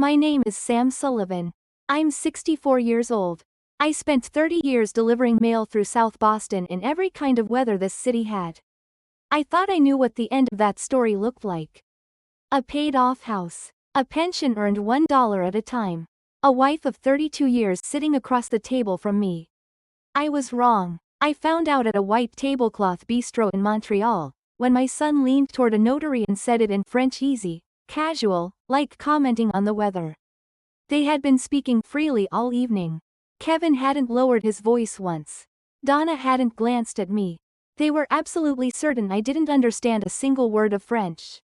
My name is Sam Sullivan. I'm 64 years old. I spent 30 years delivering mail through South Boston in every kind of weather this city had. I thought I knew what the end of that story looked like. A paid-off house. A pension earned $1 at a time. A wife of 32 years sitting across the table from me. I was wrong. I found out at a white tablecloth bistro in Montreal, when my son leaned toward a notary and said it in French easy, casual, like commenting on the weather. They had been speaking freely all evening. Kevin hadn't lowered his voice once. Donna hadn't glanced at me. They were absolutely certain I didn't understand a single word of French.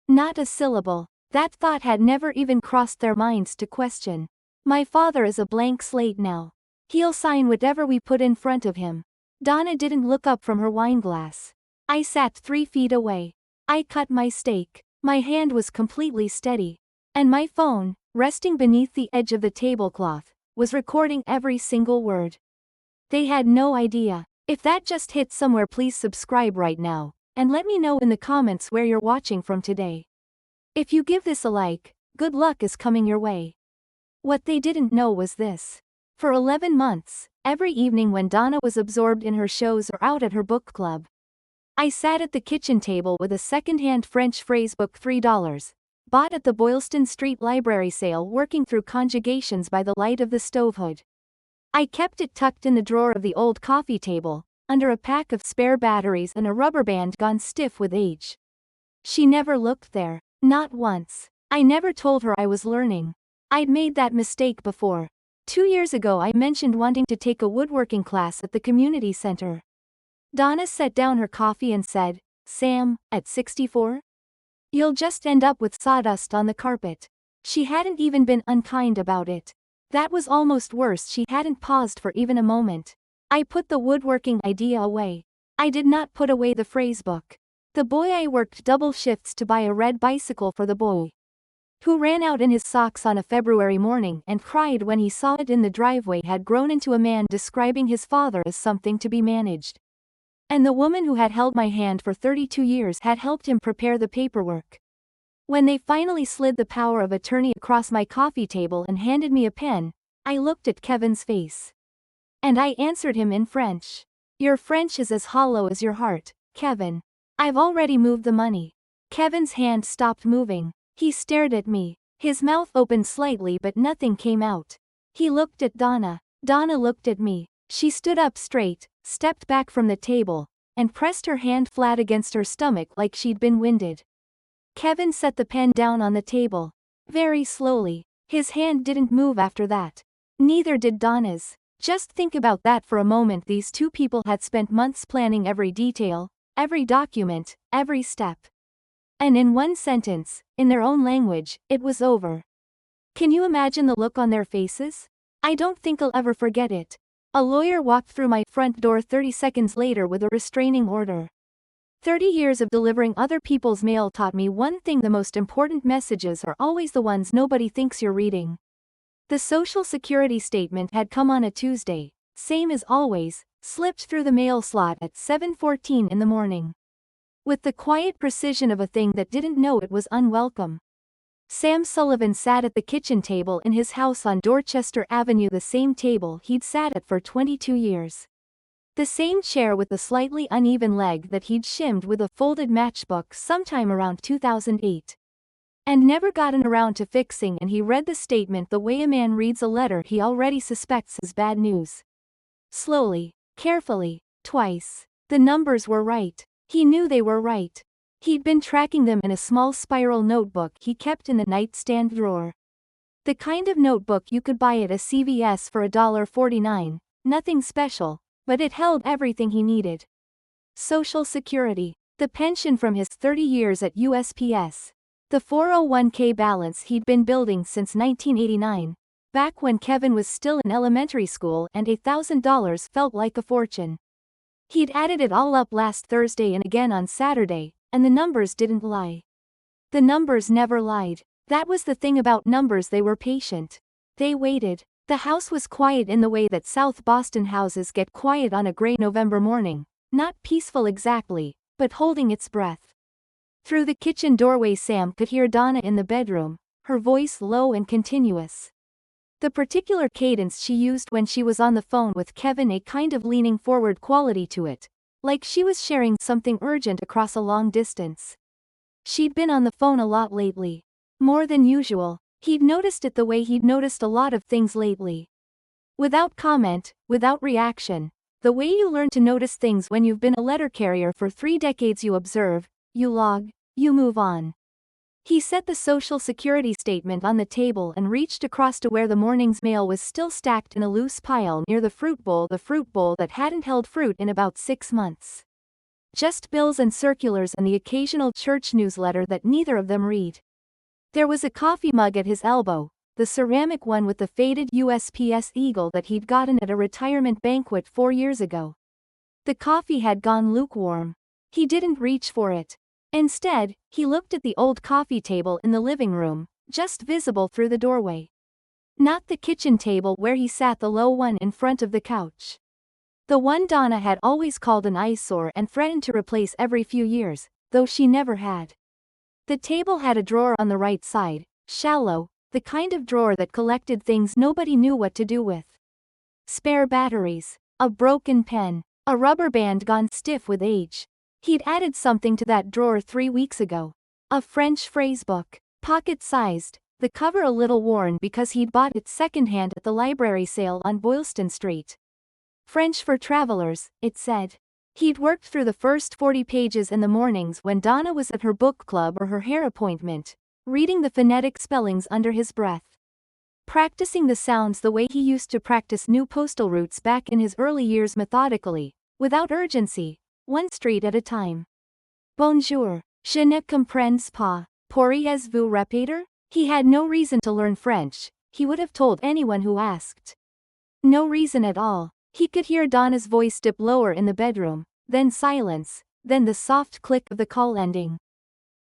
Not a syllable. That thought had never even crossed their minds to question. My father is a blank slate now. He'll sign whatever we put in front of him. Donna didn't look up from her wineglass. I sat 3 feet away. I cut my steak. My hand was completely steady. And my phone, resting beneath the edge of the tablecloth, was recording every single word. They had no idea. If that just hit somewhere, please subscribe right now, and let me know in the comments where you're watching from today. If you give this a like, good luck is coming your way. What they didn't know was this. For 11 months, every evening when Donna was absorbed in her shows or out at her book club, I sat at the kitchen table with a second-hand French phrase book, $3, bought at the Boylston Street Library sale, working through conjugations by the light of the stove hood. I kept it tucked in the drawer of the old coffee table, under a pack of spare batteries and a rubber band gone stiff with age. She never looked there, not once. I never told her I was learning. I'd made that mistake before. 2 years ago I mentioned wanting to take a woodworking class at the community center. Donna set down her coffee and said, "Sam, at 64? You'll just end up with sawdust on the carpet." She hadn't even been unkind about it. That was almost worse, she hadn't paused for even a moment. I put the woodworking idea away. I did not put away the phrase book. The boy I worked double shifts to buy a red bicycle for the boy, who ran out in his socks on a February morning and cried when he saw it in the driveway, had grown into a man describing his father as something to be managed. And the woman who had held my hand for 32 years had helped him prepare the paperwork. When they finally slid the power of attorney across my coffee table and handed me a pen, I looked at Kevin's face. And I answered him in French. "Your French is as hollow as your heart, Kevin. I've already moved the money." Kevin's hand stopped moving. He stared at me. His mouth opened slightly but nothing came out. He looked at Donna. Donna looked at me. She stood up straight, stepped back from the table, and pressed her hand flat against her stomach like she'd been winded. Kevin set the pen down on the table. Very slowly. His hand didn't move after that. Neither did Donna's. Just think about that for a moment. These two people had spent months planning every detail, every document, every step. And in one sentence, in their own language, it was over. Can you imagine the look on their faces? I don't think I'll ever forget it. A lawyer walked through my front door 30 seconds later with a restraining order. 30 years of delivering other people's mail taught me one thing: the most important messages are always the ones nobody thinks you're reading. The Social Security statement had come on a Tuesday, same as always, slipped through the mail slot at 7:14 in the morning. With the quiet precision of a thing that didn't know it was unwelcome. Sam Sullivan sat at the kitchen table in his house on Dorchester Avenue, the same table he'd sat at for 22 years. The same chair with the slightly uneven leg that he'd shimmed with a folded matchbook sometime around 2008. And never gotten around to fixing, and he read the statement the way a man reads a letter he already suspects is bad news. Slowly, carefully, twice. The numbers were right. He knew they were right. He'd been tracking them in a small spiral notebook he kept in the nightstand drawer. The kind of notebook you could buy at a CVS for $1.49, nothing special, but it held everything he needed. Social Security, the pension from his 30 years at USPS, the 401k balance he'd been building since 1989, back when Kevin was still in elementary school, and $1,000 felt like a fortune. He'd added it all up last Thursday and again on Saturday, and the numbers didn't lie. The numbers never lied. That was the thing about numbers: they were patient. They waited. The house was quiet in the way that South Boston houses get quiet on a gray November morning, not peaceful exactly, but holding its breath. Through the kitchen doorway Sam could hear Donna in the bedroom, her voice low and continuous. The particular cadence she used when she was on the phone with Kevin, a kind of leaning forward quality to it, like she was sharing something urgent across a long distance. She'd been on the phone a lot lately. More than usual. He'd noticed it the way he'd noticed a lot of things lately. Without comment, without reaction. The way you learn to notice things when you've been a letter carrier for 3 decades. You observe, you log, you move on. He set the Social Security statement on the table and reached across to where the morning's mail was still stacked in a loose pile near the fruit bowl that hadn't held fruit in about 6 months. Just bills and circulars and the occasional church newsletter that neither of them read. There was a coffee mug at his elbow, the ceramic one with the faded USPS eagle that he'd gotten at a retirement banquet 4 years ago. The coffee had gone lukewarm. He didn't reach for it. Instead, he looked at the old coffee table in the living room, just visible through the doorway. Not the kitchen table where he sat, the low one in front of the couch. The one Donna had always called an eyesore and threatened to replace every few years, though she never had. The table had a drawer on the right side, shallow, the kind of drawer that collected things nobody knew what to do with. Spare batteries, a broken pen, a rubber band gone stiff with age. He'd added something to that drawer 3 weeks ago. A French phrasebook, pocket-sized, the cover a little worn because he'd bought it secondhand at the library sale on Boylston Street. French for travelers, it said. He'd worked through the first 40 pages in the mornings when Donna was at her book club or her hair appointment, reading the phonetic spellings under his breath. Practicing the sounds the way he used to practice new postal routes back in his early years, methodically, without urgency, 1 street at a time. Bonjour, je ne comprends pas, pourriez-vous répéter? He had no reason to learn French, he would have told anyone who asked. No reason at all. He could hear Donna's voice dip lower in the bedroom, then silence, then the soft click of the call ending.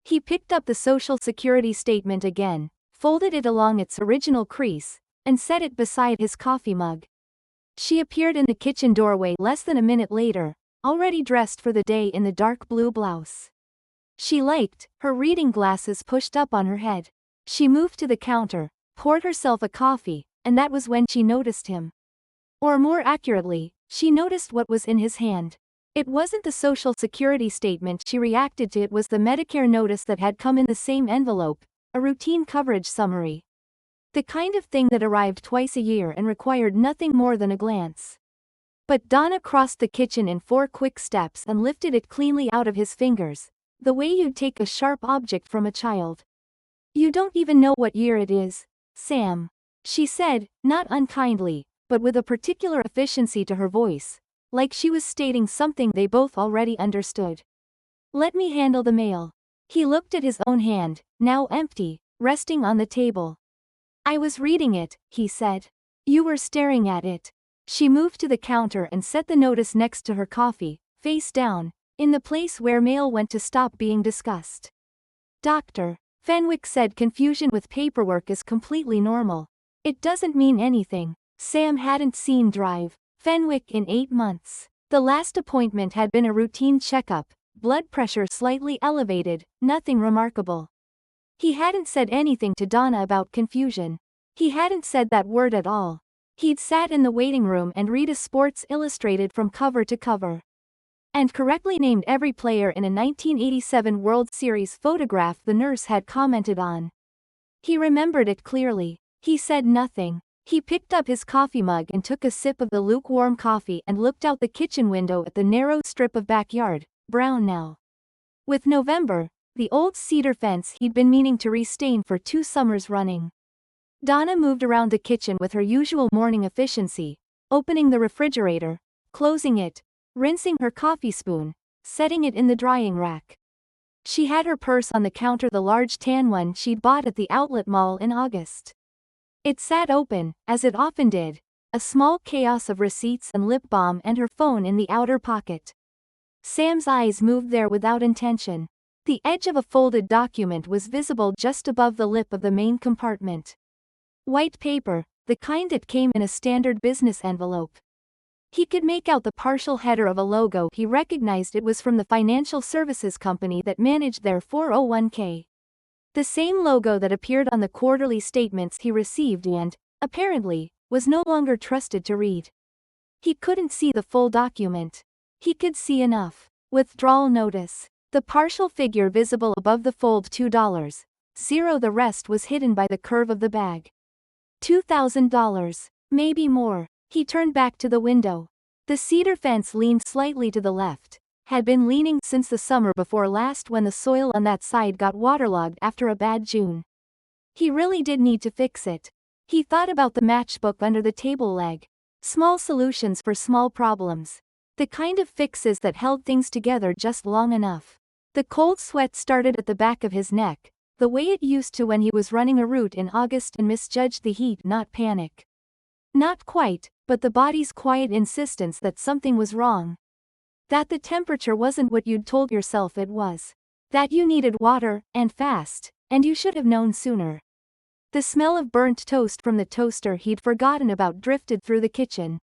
He picked up the Social Security statement again, folded it along its original crease, and set it beside his coffee mug. She appeared in the kitchen doorway less than a minute later, already dressed for the day in the dark blue blouse. She liked her reading glasses pushed up on her head. She moved to the counter, poured herself a coffee, and that was when she noticed him. Or more accurately, she noticed what was in his hand. It wasn't the Social Security statement she reacted to, it was the Medicare notice that had come in the same envelope, a routine coverage summary. The kind of thing that arrived twice a year and required nothing more than a glance. But Donna crossed the kitchen in 4 quick steps and lifted it cleanly out of his fingers, the way you'd take a sharp object from a child. You don't even know what year it is, Sam, she said, not unkindly, but with a particular efficiency to her voice, like she was stating something they both already understood. Let me handle the mail. He looked at his own hand, now empty, resting on the table. I was reading it, he said. You were staring at it. She moved to the counter and set the notice next to her coffee, face down, in the place where mail went to stop being discussed. Dr. Fenwick said confusion with paperwork is completely normal. It doesn't mean anything. Sam hadn't seen Drive Fenwick in 8 months. The last appointment had been a routine checkup, blood pressure slightly elevated, nothing remarkable. He hadn't said anything to Donna about confusion. He hadn't said that word at all. He'd sat in the waiting room and read a Sports Illustrated from cover to cover. And correctly named every player in a 1987 World Series photograph the nurse had commented on. He remembered it clearly. He said nothing. He picked up his coffee mug and took a sip of the lukewarm coffee and looked out the kitchen window at the narrow strip of backyard, brown now. With November, the old cedar fence he'd been meaning to restain for 2 summers running. Donna moved around the kitchen with her usual morning efficiency, opening the refrigerator, closing it, rinsing her coffee spoon, setting it in the drying rack. She had her purse on the counter, the large tan one she'd bought at the outlet mall in August. It sat open, as it often did, a small chaos of receipts and lip balm, and her phone in the outer pocket. Sam's eyes moved there without intention. The edge of a folded document was visible just above the lip of the main compartment. White paper, the kind that came in a standard business envelope. He could make out the partial header of a logo. He recognized it was from the financial services company that managed their 401k. The same logo that appeared on the quarterly statements he received and, apparently, was no longer trusted to read. He couldn't see the full document. He could see enough. Withdrawal notice. The partial figure visible above the fold $2. The rest was hidden by the curve of the bag. $2,000. Maybe more. He turned back to the window. The cedar fence leaned slightly to the left. Had been leaning since the summer before last when the soil on that side got waterlogged after a bad June. He really did need to fix it. He thought about the matchbook under the table leg. Small solutions for small problems. The kind of fixes that held things together just long enough. The cold sweat started at the back of his neck, the way it used to when he was running a route in August and misjudged the heat, not panic. Not quite, but the body's quiet insistence that something was wrong. That the temperature wasn't what you'd told yourself it was. That you needed water, and fast, and you should have known sooner. The smell of burnt toast from the toaster he'd forgotten about drifted through the kitchen.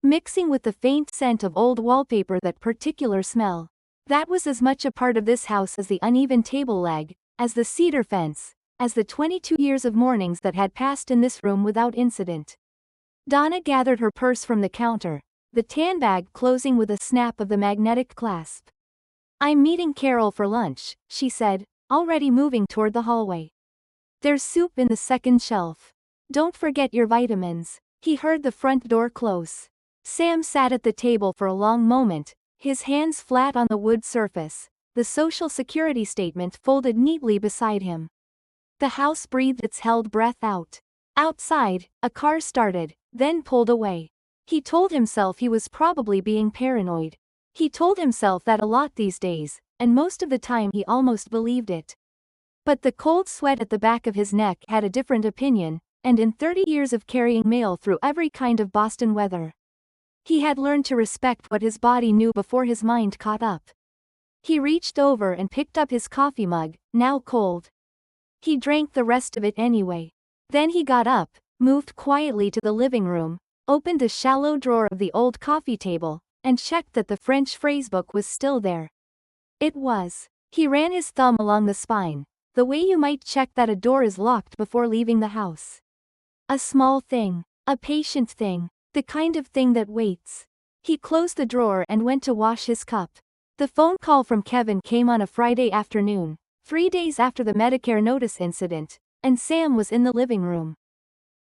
Mixing with the faint scent of old wallpaper, that particular smell. That was as much a part of this house as the uneven table leg, as the cedar fence, as the 22 years of mornings that had passed in this room without incident. Donna gathered her purse from the counter, the tan bag closing with a snap of the magnetic clasp. "I'm meeting Carol for lunch," she said, already moving toward the hallway. "There's soup in the second shelf. Don't forget your vitamins." He heard the front door close. Sam sat at the table for a long moment, his hands flat on the wood surface, the Social Security statement folded neatly beside him. The house breathed its held breath out. Outside, a car started, then pulled away. He told himself he was probably being paranoid. He told himself that a lot these days, and most of the time he almost believed it. But the cold sweat at the back of his neck had a different opinion, and in 30 years of carrying mail through every kind of Boston weather, he had learned to respect what his body knew before his mind caught up. He reached over and picked up his coffee mug, now cold. He drank the rest of it anyway. Then he got up, moved quietly to the living room, opened the shallow drawer of the old coffee table, and checked that the French phrasebook was still there. It was. He ran his thumb along the spine, the way you might check that a door is locked before leaving the house. A small thing. A patient thing. The kind of thing that waits. He closed the drawer and went to wash his cup. The phone call from Kevin came on a Friday afternoon, 3 days after the Medicare notice incident, and Sam was in the living room,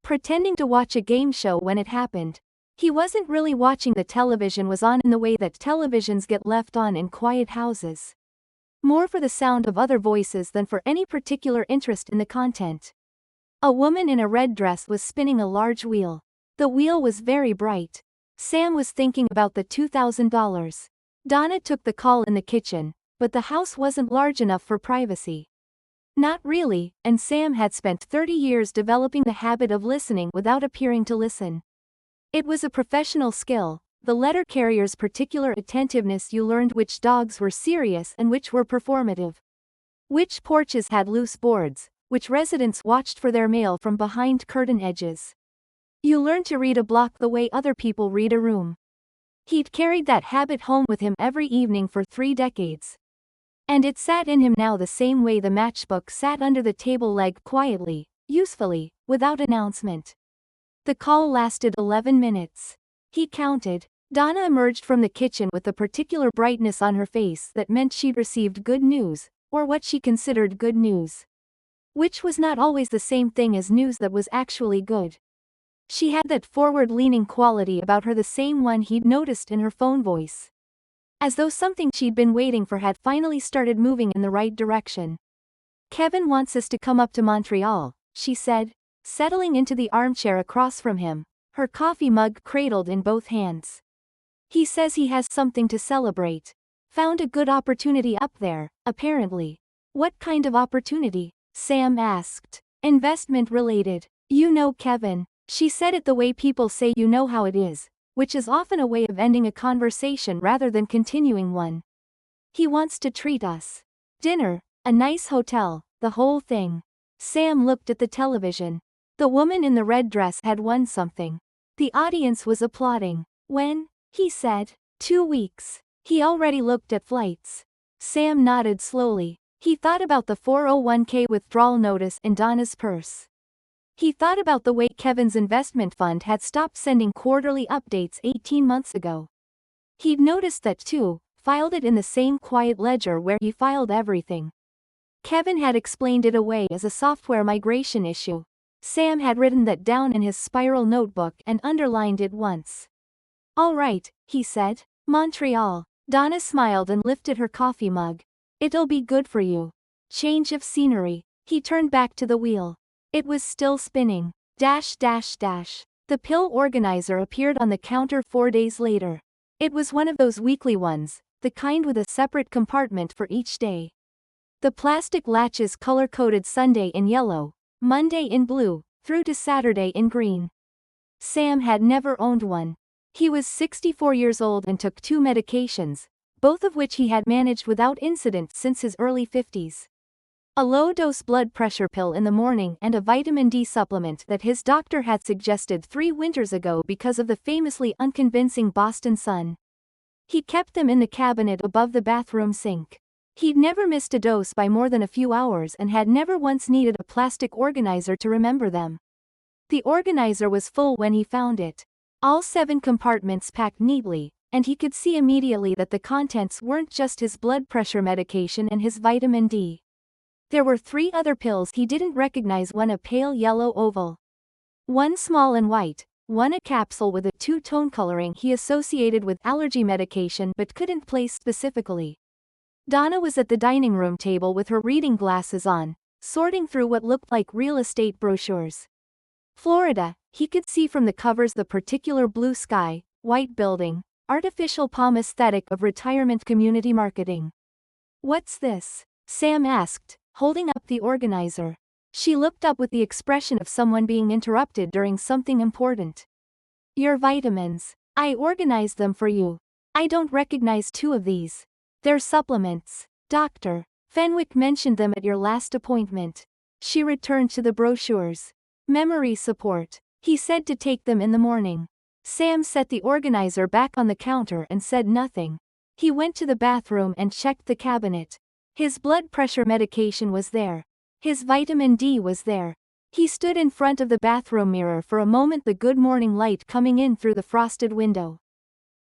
pretending to watch a game show when it happened. He wasn't really watching. The television was on in the way that televisions get left on in quiet houses. More for the sound of other voices than for any particular interest in the content. A woman in a red dress was spinning a large wheel. The wheel was very bright. Sam was thinking about the $2,000. Donna took the call in the kitchen, but the house wasn't large enough for privacy. Not really, and Sam had spent 30 years developing the habit of listening without appearing to listen. It was a professional skill, the letter carrier's particular attentiveness. You learned which dogs were serious and which were performative. Which porches had loose boards, which residents watched for their mail from behind curtain edges. You learned to read a block the way other people read a room. He'd carried that habit home with him every evening for 3 decades. And it sat in him now the same way the matchbook sat under the table leg, quietly, usefully, without announcement. The call lasted 11 minutes. He counted. Donna emerged from the kitchen with a particular brightness on her face that meant she'd received good news, or what she considered good news. Which was not always the same thing as news that was actually good. She had that forward-leaning quality about her, the same one he'd noticed in her phone voice. As though something she'd been waiting for had finally started moving in the right direction. "Kevin wants us to come up to Montreal," she said, settling into the armchair across from him, her coffee mug cradled in both hands. "He says he has something to celebrate. Found a good opportunity up there, apparently." "What kind of opportunity?" Sam asked. "Investment related. You know Kevin." She said it the way people say you know how it is, which is often a way of ending a conversation rather than continuing one. "He wants to treat us. Dinner, a nice hotel, the whole thing." Sam looked at the television. The woman in the red dress had won something. The audience was applauding. "When?" he said. 2 weeks. He already looked at flights. Sam nodded slowly. He thought about the 401k withdrawal notice in Donna's purse. He thought about the way Kevin's investment fund had stopped sending quarterly updates 18 months ago. He'd noticed that too, filed it in the same quiet ledger where he filed everything. Kevin had explained it away as a software migration issue. Sam had written that down in his spiral notebook and underlined it once. "All right," he said. "Montreal." Donna smiled and lifted her coffee mug. "It'll be good for you. Change of scenery." He turned back to the wheel. It was still spinning. The pill organizer appeared on the counter 4 days later. It was one of those weekly ones, the kind with a separate compartment for each day. The plastic latches color-coded Sunday in yellow, Monday in blue, through to Saturday in green. Sam had never owned one. He was 64 years old and took 2 medications, both of which he had managed without incident since his early 50s. A low-dose blood pressure pill in the morning and a vitamin D supplement that his doctor had suggested 3 winters ago because of the famously unconvincing Boston sun. He kept them in the cabinet above the bathroom sink. He'd never missed a dose by more than a few hours and had never once needed a plastic organizer to remember them. The organizer was full when he found it. All 7 compartments packed neatly, and he could see immediately that the contents weren't just his blood pressure medication and his vitamin D. There were 3 other pills he didn't recognize, one a pale yellow oval, one small and white, one a capsule with a 2-tone coloring he associated with allergy medication but couldn't place specifically. Donna was at the dining room table with her reading glasses on, sorting through what looked like real estate brochures. Florida, he could see from the covers the particular blue sky, white building, artificial palm aesthetic of retirement community marketing. "What's this?" Sam asked, holding up the organizer. She looked up with the expression of someone being interrupted during something important. "Your vitamins. I organized them for you. I don't recognize 2 of these. They're supplements. Dr. Fenwick mentioned them at your last appointment." She returned to the brochures. "Memory support. He said to take them in the morning." Sam set the organizer back on the counter and said nothing. He went to the bathroom and checked the cabinet. His blood pressure medication was there. His vitamin D was there. He stood in front of the bathroom mirror for a moment, the good morning light coming in through the frosted window.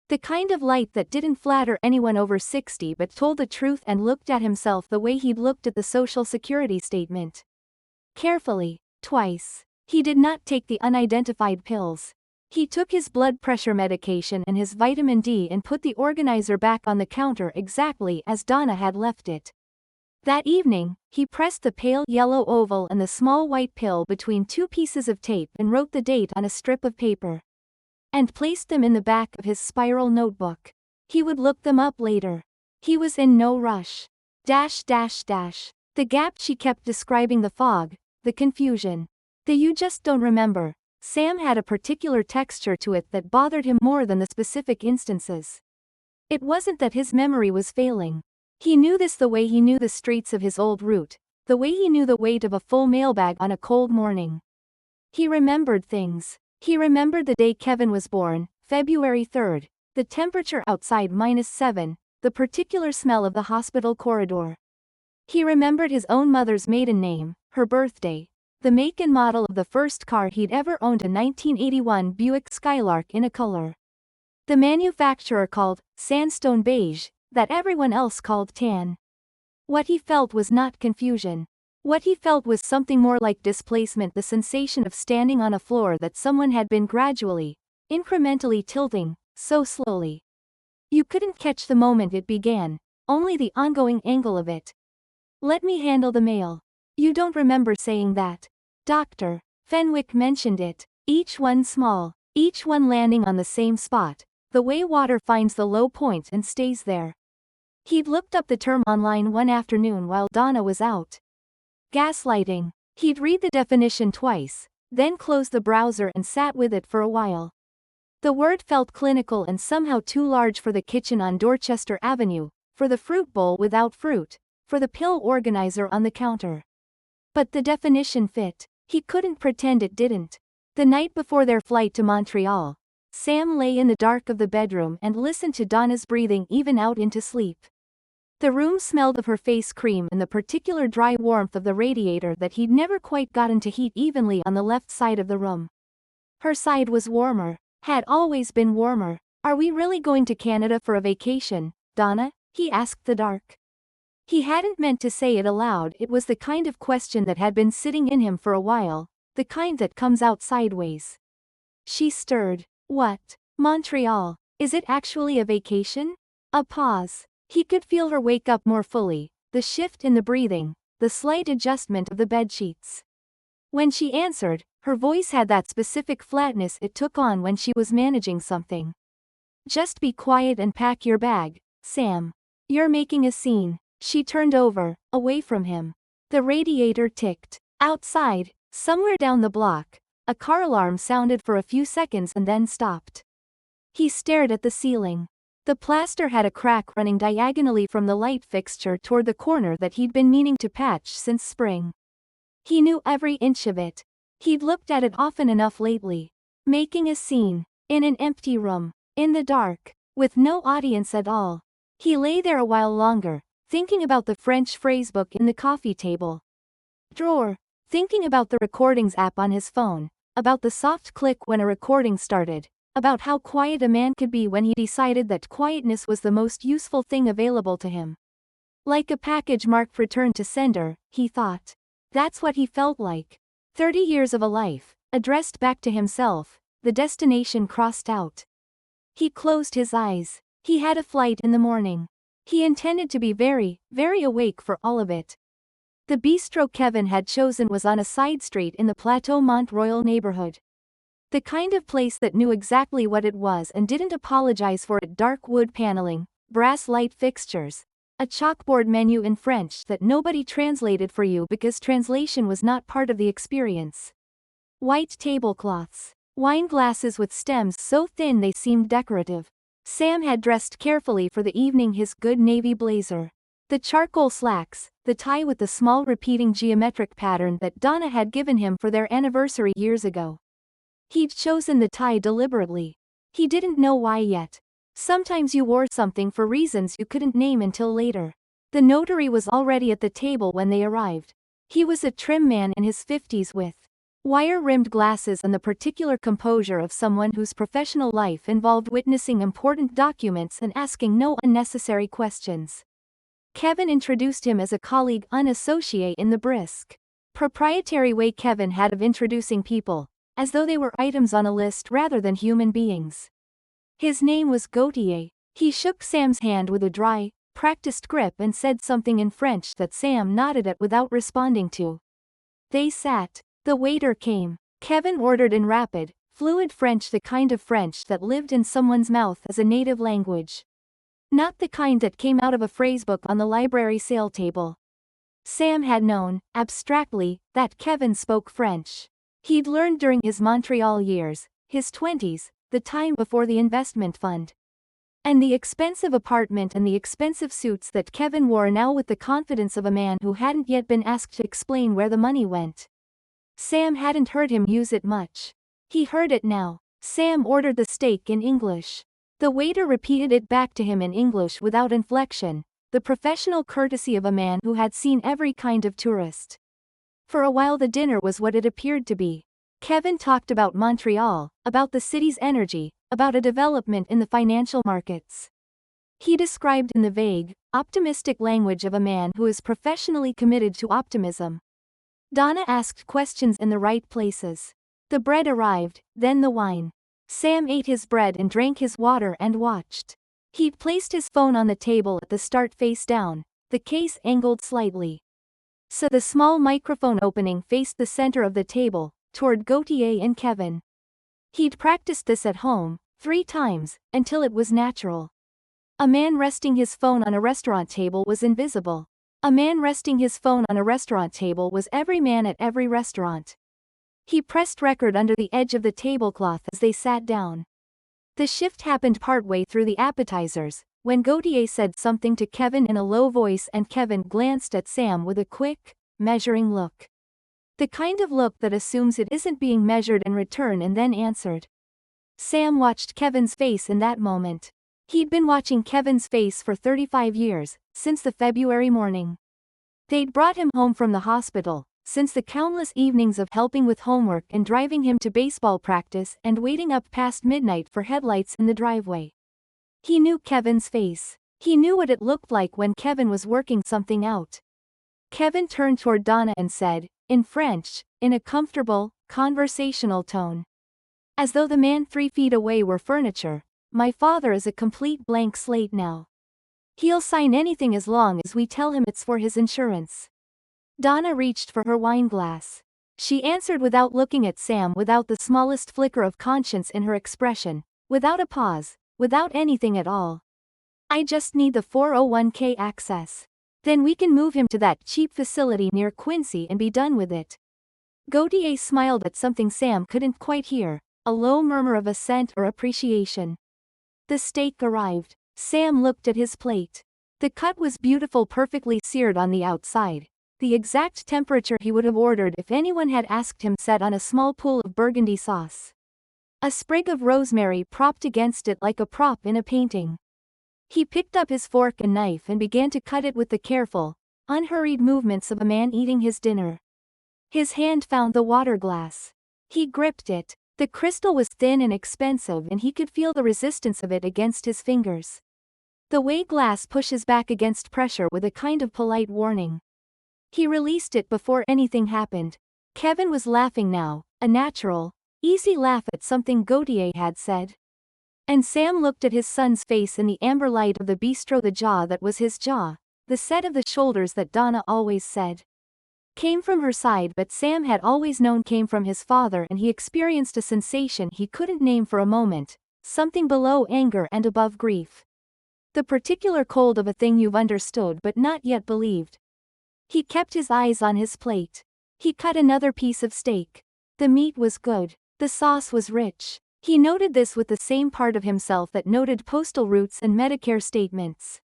The kind of light that didn't flatter anyone over 60 but told the truth, and looked at himself the way he'd looked at the Social Security statement. Carefully, twice. He did not take the unidentified pills. He took his blood pressure medication and his vitamin D and put the organizer back on the counter exactly as Donna had left it. That evening, he pressed the pale yellow oval and the small white pill between 2 pieces of tape and wrote the date on a strip of paper. And placed them in the back of his spiral notebook. He would look them up later. He was in no rush. The gap she kept describing, the fog, the confusion. The "you just don't remember." Sam had a particular texture to it that bothered him more than the specific instances. It wasn't that his memory was failing. He knew this the way he knew the streets of his old route, the way he knew the weight of a full mailbag on a cold morning. He remembered things. He remembered the day Kevin was born, February 3rd, the temperature outside -7, the particular smell of the hospital corridor. He remembered his own mother's maiden name, her birthday, the make and model of the first car he'd ever owned, a 1981 Buick Skylark in a color the manufacturer called sandstone beige, that everyone else called tan. What he felt was not confusion. What he felt was something more like displacement, the sensation of standing on a floor that someone had been gradually, incrementally tilting, so slowly. You couldn't catch the moment it began, only the ongoing angle of it. "Let me handle the mail." "You don't remember saying that." Dr. Fenwick mentioned it. Each one small, each one landing on the same spot, the way water finds the low point and stays there. He'd looked up the term online one afternoon while Donna was out. Gaslighting. He'd read the definition twice, then closed the browser and sat with it for a while. The word felt clinical and somehow too large for the kitchen on Dorchester Avenue, for the fruit bowl without fruit, for the pill organizer on the counter. But the definition fit. He couldn't pretend it didn't. The night before their flight to Montreal, Sam lay in the dark of the bedroom and listened to Donna's breathing even out into sleep. The room smelled of her face cream and the particular dry warmth of the radiator that he'd never quite gotten to heat evenly on the left side of the room. Her side was warmer, had always been warmer. "Are we really going to Canada for a vacation, Donna?" he asked the dark. He hadn't meant to say it aloud. It was the kind of question that had been sitting in him for a while, the kind that comes out sideways. She stirred. "What? Montreal? Is it actually a vacation?" A pause. He could feel her wake up more fully, the shift in the breathing, the slight adjustment of the bedsheets. When she answered, her voice had that specific flatness it took on when she was managing something. "Just be quiet and pack your bag, Sam. You're making a scene." She turned over, away from him. The radiator ticked. Outside, somewhere down the block, a car alarm sounded for a few seconds and then stopped. He stared at the ceiling. The plaster had a crack running diagonally from the light fixture toward the corner that he'd been meaning to patch since spring. He knew every inch of it. He'd looked at it often enough lately. Making a scene. In an empty room. In the dark. With no audience at all. He lay there a while longer, thinking about the French phrasebook in the coffee table drawer, thinking about the recordings app on his phone, about the soft click when a recording started, about how quiet a man could be when he decided that quietness was the most useful thing available to him. Like a package marked "Return to Sender," he thought. That's what he felt like. 30 years of a life, addressed back to himself, the destination crossed out. He closed his eyes. He had a flight in the morning. He intended to be very, very awake for all of it. The bistro Kevin had chosen was on a side street in the Plateau Montreal neighborhood. The kind of place that knew exactly what it was and didn't apologize for it: dark wood paneling, brass light fixtures, a chalkboard menu in French that nobody translated for you because translation was not part of the experience. White tablecloths, wine glasses with stems so thin they seemed decorative. Sam had dressed carefully for the evening: his good navy blazer, the charcoal slacks, the tie with the small repeating geometric pattern that Donna had given him for their anniversary years ago. He'd chosen the tie deliberately. He didn't know why yet. Sometimes you wore something for reasons you couldn't name until later. The notary was already at the table when they arrived. He was a trim man in his 50s with wire-rimmed glasses and the particular composure of someone whose professional life involved witnessing important documents and asking no unnecessary questions. Kevin introduced him as a colleague, an associate, in the brisk, proprietary way Kevin had of introducing people, as though they were items on a list rather than human beings. His name was Gautier. He shook Sam's hand with a dry, practiced grip and said something in French that Sam nodded at without responding to. They sat. The waiter came. Kevin ordered in rapid, fluid French, the kind of French that lived in someone's mouth as a native language. Not the kind that came out of a phrasebook on the library sale table. Sam had known, abstractly, that Kevin spoke French. He'd learned during his Montreal years, his 20s, the time before the investment fund. And the expensive apartment and the expensive suits that Kevin wore now with the confidence of a man who hadn't yet been asked to explain where the money went. Sam hadn't heard him use it much. He heard it now. Sam ordered the steak in English. The waiter repeated it back to him in English without inflection, the professional courtesy of a man who had seen every kind of tourist. For a while the dinner was what it appeared to be. Kevin talked about Montreal, about the city's energy, about a development in the financial markets. He described in the vague, optimistic language of a man who is professionally committed to optimism. Donna asked questions in the right places. The bread arrived, then the wine. Sam ate his bread and drank his water and watched. He'd placed his phone on the table at the start face down, the case angled slightly, so the small microphone opening faced the center of the table, toward Gautier and Kevin. He'd practiced this at home, 3 times, until it was natural. A man resting his phone on a restaurant table was invisible. A man resting his phone on a restaurant table was every man at every restaurant. He pressed record under the edge of the tablecloth as they sat down. The shift happened partway through the appetizers, when Gautier said something to Kevin in a low voice and Kevin glanced at Sam with a quick, measuring look. The kind of look that assumes it isn't being measured in return and then answered. Sam watched Kevin's face in that moment. He'd been watching Kevin's face for 35 years, since the February morning they'd brought him home from the hospital, since the countless evenings of helping with homework and driving him to baseball practice and waiting up past midnight for headlights in the driveway. He knew Kevin's face. He knew what it looked like when Kevin was working something out. Kevin turned toward Donna and said, in French, in a comfortable, conversational tone, as though the man 3 feet away were furniture, "My father is a complete blank slate now. He'll sign anything as long as we tell him it's for his insurance." Donna reached for her wine glass. She answered without looking at Sam, without the smallest flicker of conscience in her expression, without a pause, without anything at all. "I just need the 401k access. Then we can move him to that cheap facility near Quincy and be done with it." Gautier smiled at something Sam couldn't quite hear, a low murmur of assent or appreciation. The steak arrived. Sam looked at his plate. The cut was beautiful, perfectly seared on the outside, the exact temperature he would have ordered if anyone had asked him, set on a small pool of burgundy sauce. A sprig of rosemary propped against it like a prop in a painting. He picked up his fork and knife and began to cut it with the careful, unhurried movements of a man eating his dinner. His hand found the water glass. He gripped it. The crystal was thin and expensive, and he could feel the resistance of it against his fingers. The way glass pushes back against pressure with a kind of polite warning. He released it before anything happened. Kevin was laughing now, a natural, easy laugh at something Gautier had said. And Sam looked at his son's face in the amber light of the bistro, the jaw that was his jaw, the set of the shoulders that Donna always said came from her side, but Sam had always known came from his father, and he experienced a sensation he couldn't name for a moment, something below anger and above grief. The particular cold of a thing you've understood but not yet believed. He kept his eyes on his plate. He cut another piece of steak. The meat was good. The sauce was rich. He noted this with the same part of himself that noted postal routes and Medicare statements.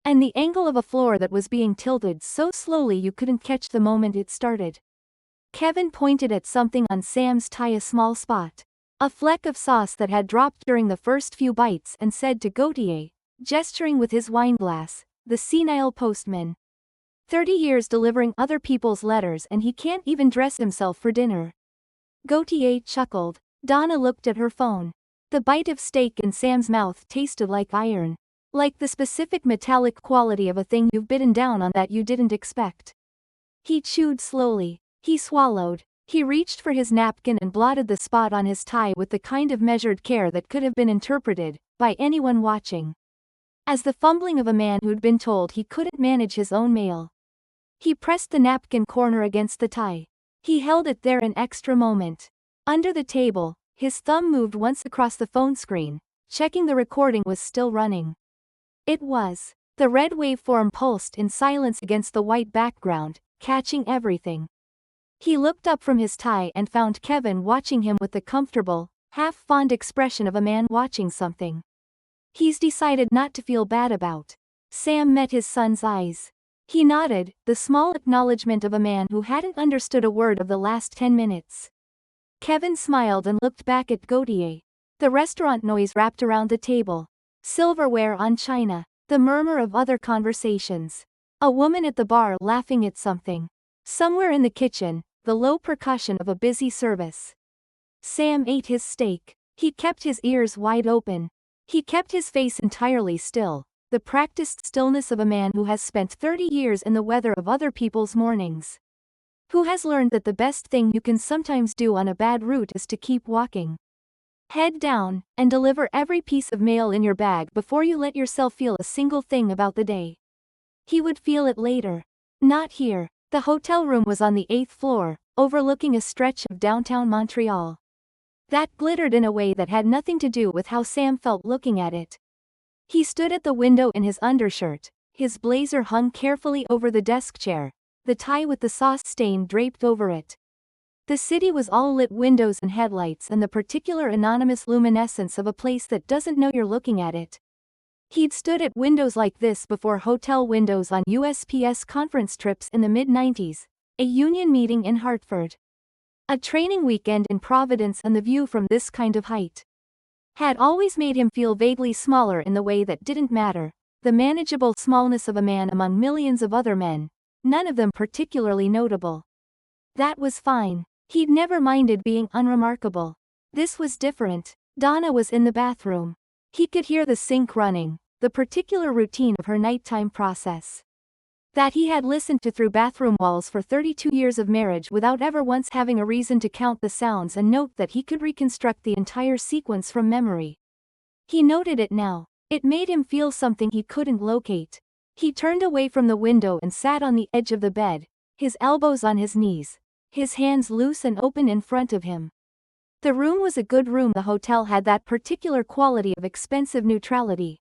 And the angle of a floor that was being tilted so slowly you couldn't catch the moment it started. Kevin pointed at something on Sam's tie, a small spot, a fleck of sauce that had dropped during the first few bites, and said to Gautier, gesturing with his wineglass, "The senile postman. 30 years delivering other people's letters, and he can't even dress himself for dinner." Gautier chuckled. Donna looked at her phone. The bite of steak in Sam's mouth tasted like iron. Like the specific metallic quality of a thing you've bitten down on that you didn't expect. He chewed slowly. He swallowed. He reached for his napkin and blotted the spot on his tie with the kind of measured care that could have been interpreted, by anyone watching, as the fumbling of a man who'd been told he couldn't manage his own mail. He pressed the napkin corner against the tie. He held it there an extra moment. Under the table, his thumb moved once across the phone screen, checking the recording was still running. It was. The red waveform pulsed in silence against the white background, catching everything. He looked up from his tie and found Kevin watching him with the comfortable, half-fond expression of a man watching something he's decided not to feel bad about. Sam met his son's eyes. He nodded, the small acknowledgement of a man who hadn't understood a word of the last 10 minutes. Kevin smiled and looked back at Gautier. The restaurant noise wrapped around the table. Silverware on china. The murmur of other conversations. A woman at the bar laughing at something. Somewhere in the kitchen, the low percussion of a busy service. Sam ate his steak. He kept his ears wide open. He kept his face entirely still, the practiced stillness of a man who has spent 30 years in the weather of other people's mornings. Who has learned that the best thing you can sometimes do on a bad route is to keep walking, head down, and deliver every piece of mail in your bag before you let yourself feel a single thing about the day. He would feel it later. Not here. The hotel room was on the 8th floor, overlooking a stretch of downtown Montreal that glittered in a way that had nothing to do with how Sam felt looking at it. He stood at the window in his undershirt, his blazer hung carefully over the desk chair, the tie with the sauce stain draped over it. The city was all lit windows and headlights and the particular anonymous luminescence of a place that doesn't know you're looking at it. He'd stood at windows like this before, hotel windows on USPS conference trips in the mid-90s, a union meeting in Hartford, a training weekend in Providence, and the view from this kind of height. had always made him feel vaguely smaller in the way that didn't matter, the manageable smallness of a man among millions of other men, none of them particularly notable. That was fine. He'd never minded being unremarkable. This was different. Donna was in the bathroom. He could hear the sink running, the particular routine of her nighttime process that he had listened to through bathroom walls for 32 years of marriage without ever once having a reason to count the sounds and note that he could reconstruct the entire sequence from memory. He noted it now. It made him feel something he couldn't locate. He turned away from the window and sat on the edge of the bed, his elbows on his knees, his hands loose and open in front of him. The room was a good room. The hotel had that particular quality of expensive neutrality.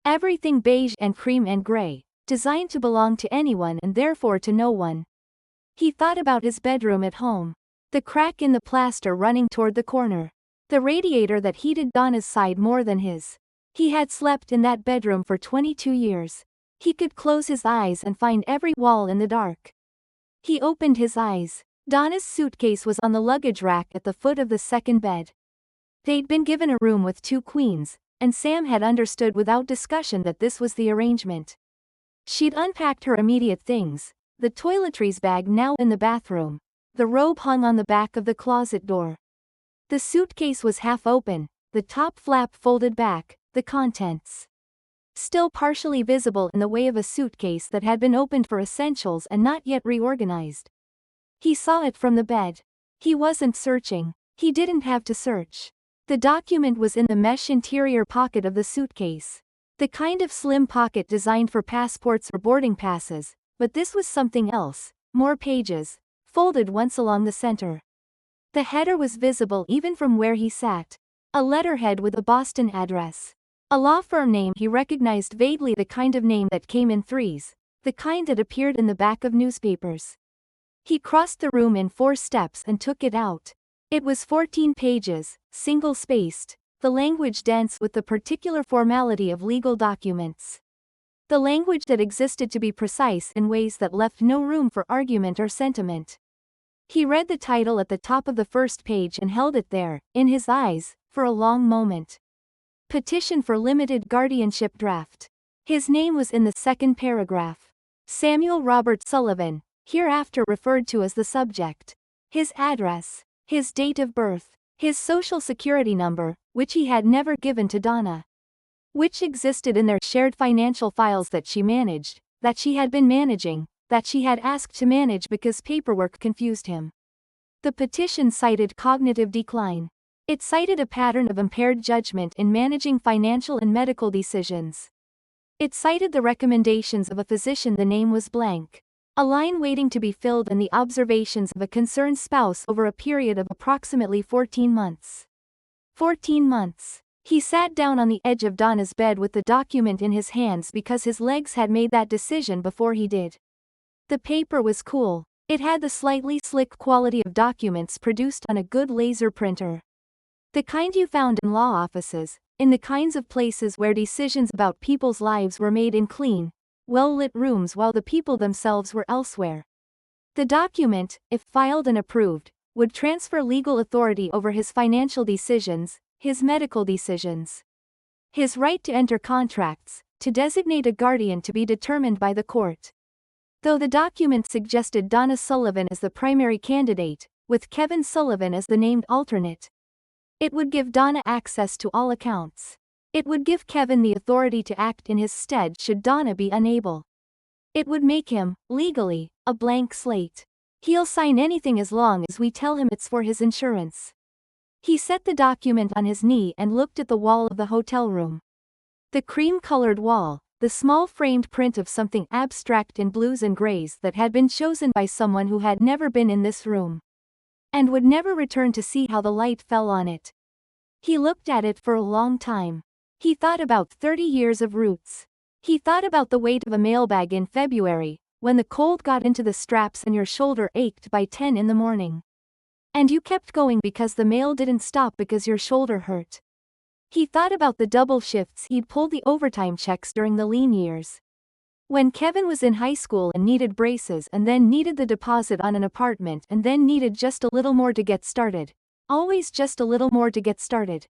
Everything beige and cream and gray, designed to belong to anyone and therefore to no one. He thought about his bedroom at home. The crack in the plaster running toward the corner. The radiator that heated Donna's side more than his. He had slept in that bedroom for 22 years. He could close his eyes and find every wall in the dark. He opened his eyes. Donna's suitcase was on the luggage rack at the foot of the second bed. They'd been given a room with 2 queens, and Sam had understood without discussion that this was the arrangement. She'd unpacked her immediate things, the toiletries bag now in the bathroom, the robe hung on the back of the closet door. The suitcase was half open, the top flap folded back, the contents still partially visible in the way of a suitcase that had been opened for essentials and not yet reorganized. He saw it from the bed. He wasn't searching. He didn't have to search. The document was in the mesh interior pocket of the suitcase. The kind of slim pocket designed for passports or boarding passes, but this was something else, more pages, folded once along the center. The header was visible even from where he sat. A letterhead with a Boston address. A law firm name he recognized vaguely, the kind of name that came in threes, the kind that appeared in the back of newspapers. He crossed the room in 4 steps and took it out. It was 14 pages, single-spaced, the language dense with the particular formality of legal documents. The language that existed to be precise in ways that left no room for argument or sentiment. He read the title at the top of the first page and held it there, in his eyes, for a long moment. Petition for limited guardianship draft. His name was in the second paragraph. Samuel Robert Sullivan, hereafter referred to as the subject. His address, his date of birth, his social security number, which he had never given to Donna. Which existed in their shared financial files that she managed, that she had been managing, that she had asked to manage because paperwork confused him. The petition cited cognitive decline. It cited a pattern of impaired judgment in managing financial and medical decisions. It cited the recommendations of a physician. The name was blank. A line waiting to be filled and the observations of a concerned spouse over a period of approximately 14 months. 14 months. He sat down on the edge of Donna's bed with the document in his hands because his legs had made that decision before he did. The paper was cool. It had the slightly slick quality of documents produced on a good laser printer. The kind you found in law offices, in the kinds of places where decisions about people's lives were made in clean, well-lit rooms while the people themselves were elsewhere. The document, if filed and approved, would transfer legal authority over his financial decisions, his medical decisions. His right to enter contracts, to designate a guardian to be determined by the court. Though the document suggested Donna Sullivan as the primary candidate, with Kevin Sullivan as the named alternate. It would give Donna access to all accounts. It would give Kevin the authority to act in his stead should Donna be unable. It would make him, legally, a blank slate. He'll sign anything as long as we tell him it's for his insurance. He set the document on his knee and looked at the wall of the hotel room. The cream-colored wall, the small framed print of something abstract in blues and grays that had been chosen by someone who had never been in this room. And would never return to see how the light fell on it. He looked at it for a long time. He thought about 30 years of roots. He thought about the weight of a mailbag in February, when the cold got into the straps and your shoulder ached by 10 in the morning. And you kept going because the mail didn't stop because your shoulder hurt. He thought about the double shifts he'd pulled, the overtime checks during the lean years. When Kevin was in high school and needed braces and then needed the deposit on an apartment and then needed just a little more to get started. Always just a little more to get started.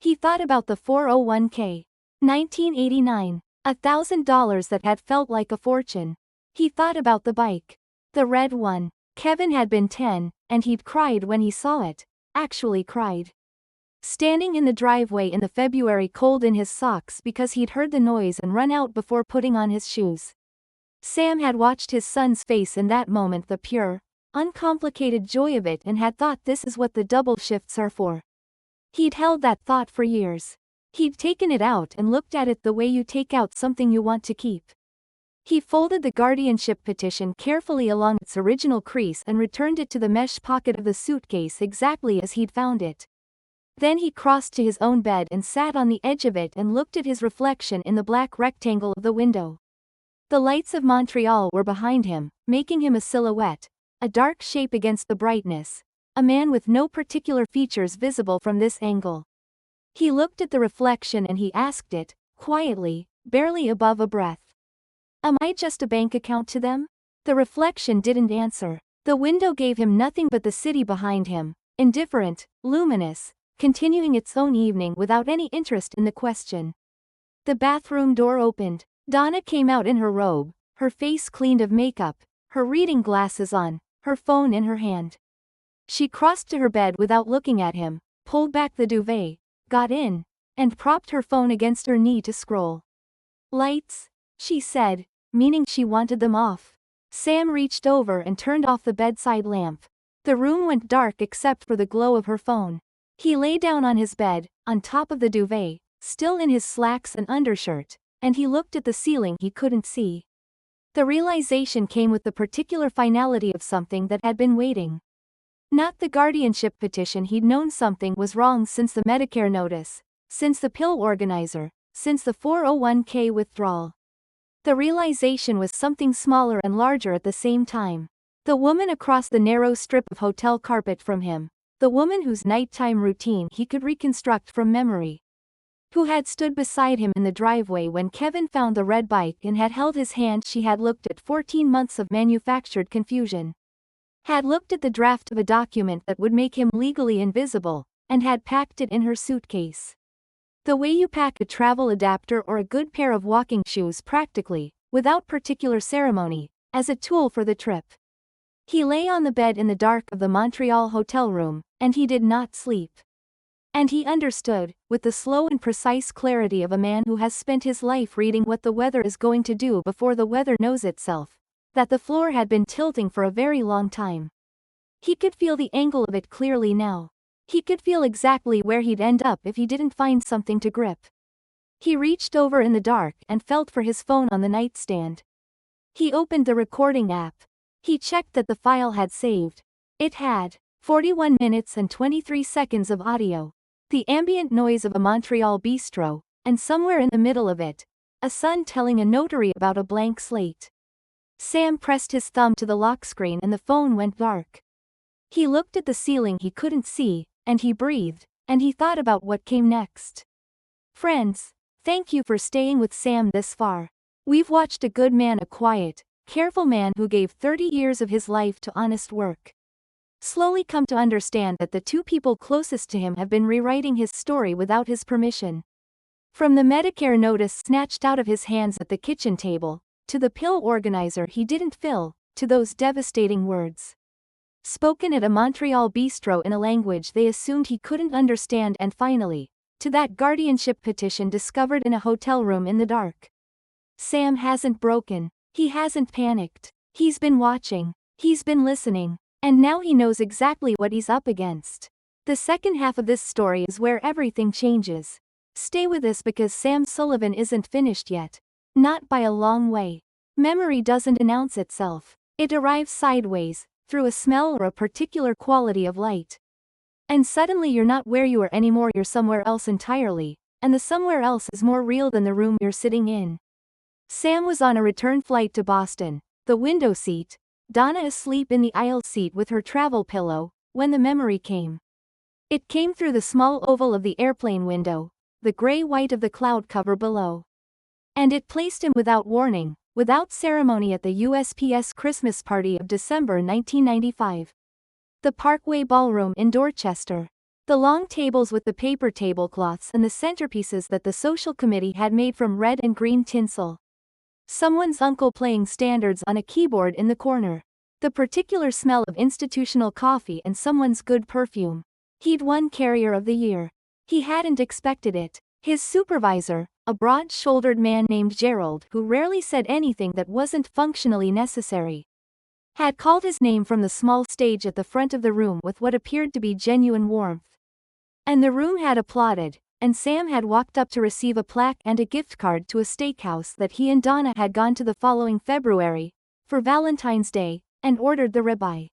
He thought about the 401k. 1989. $1,000 that had felt like a fortune. He thought about the bike. The red one. Kevin had been 10, and he'd cried when he saw it. Actually cried. Standing in the driveway in the February cold in his socks because he'd heard the noise and run out before putting on his shoes. Sam had watched his son's face in that moment, the pure, uncomplicated joy of it, and had thought, this is what the double shifts are for. He'd held that thought for years. He'd taken it out and looked at it the way you take out something you want to keep. He folded the guardianship petition carefully along its original crease and returned it to the mesh pocket of the suitcase exactly as he'd found it. Then he crossed to his own bed and sat on the edge of it and looked at his reflection in the black rectangle of the window. The lights of Montreal were behind him, making him a silhouette, a dark shape against the brightness, a man with no particular features visible from this angle. He looked at the reflection and he asked it, quietly, barely above a breath. Am I just a bank account to them? The reflection didn't answer. The window gave him nothing but the city behind him, indifferent, luminous, continuing its own evening without any interest in the question. The bathroom door opened. Donna came out in her robe, her face cleaned of makeup, her reading glasses on, her phone in her hand. She crossed to her bed without looking at him, pulled back the duvet, got in, and propped her phone against her knee to scroll. Lights, she said, meaning she wanted them off. Sam reached over and turned off the bedside lamp. The room went dark except for the glow of her phone. He lay down on his bed, on top of the duvet, still in his slacks and undershirt, and he looked at the ceiling he couldn't see. The realization came with the particular finality of something that had been waiting. Not the guardianship petition. He'd known something was wrong since the Medicare notice, since the pill organizer, since the 401k withdrawal. The realization was something smaller and larger at the same time. The woman across the narrow strip of hotel carpet from him. The woman whose nighttime routine he could reconstruct from memory. Who had stood beside him in the driveway when Kevin found the red bike and had held his hand. She had looked at 14 months of manufactured confusion. Had looked at the draft of a document that would make him legally invisible, and had packed it in her suitcase. The way you pack a travel adapter or a good pair of walking shoes practically, without particular ceremony, as a tool for the trip. He lay on the bed in the dark of the Montreal hotel room, and he did not sleep. And he understood, with the slow and precise clarity of a man who has spent his life reading what the weather is going to do before the weather knows itself, that the floor had been tilting for a very long time. He could feel the angle of it clearly now. He could feel exactly where he'd end up if he didn't find something to grip. He reached over in the dark and felt for his phone on the nightstand. He opened the recording app. He checked that the file had saved. It had 41 minutes and 23 seconds of audio. The ambient noise of a Montreal bistro, and somewhere in the middle of it, a son telling a notary about a blank slate. Sam pressed his thumb to the lock screen and the phone went dark. He looked at the ceiling he couldn't see, and he breathed, and he thought about what came next. Friends, thank you for staying with Sam this far. We've watched a good man, a quiet, careful man who gave 30 years of his life to honest work. Slowly come to understand that the two people closest to him have been rewriting his story without his permission. From the Medicare notice snatched out of his hands at the kitchen table, to the pill organizer he didn't fill, to those devastating words. Spoken at a Montreal bistro in a language they assumed he couldn't understand, and finally, to that guardianship petition discovered in a hotel room in the dark. Sam hasn't broken. He hasn't panicked. He's been watching. He's been listening. And now he knows exactly what he's up against. The second half of this story is where everything changes. Stay with us because Sam Sullivan isn't finished yet. Not by a long way. Memory doesn't announce itself. It arrives sideways, through a smell or a particular quality of light. And suddenly you're not where you are anymore, you're somewhere else entirely, and the somewhere else is more real than the room you're sitting in. Sam was on a return flight to Boston, the window seat, Donna asleep in the aisle seat with her travel pillow, when the memory came. It came through the small oval of the airplane window, the gray-white of the cloud cover below. And it placed him without warning, without ceremony at the USPS Christmas party of December 1995. The Parkway Ballroom in Dorchester. The long tables with the paper tablecloths and the centerpieces that the social committee had made from red and green tinsel. Someone's uncle playing standards on a keyboard in the corner. The particular smell of institutional coffee and someone's good perfume. He'd won Carrier of the Year. He hadn't expected it. His supervisor, a broad-shouldered man named Gerald who rarely said anything that wasn't functionally necessary, had called his name from the small stage at the front of the room with what appeared to be genuine warmth. And the room had applauded, and Sam had walked up to receive a plaque and a gift card to a steakhouse that he and Donna had gone to the following February, for Valentine's Day, and ordered the ribeye.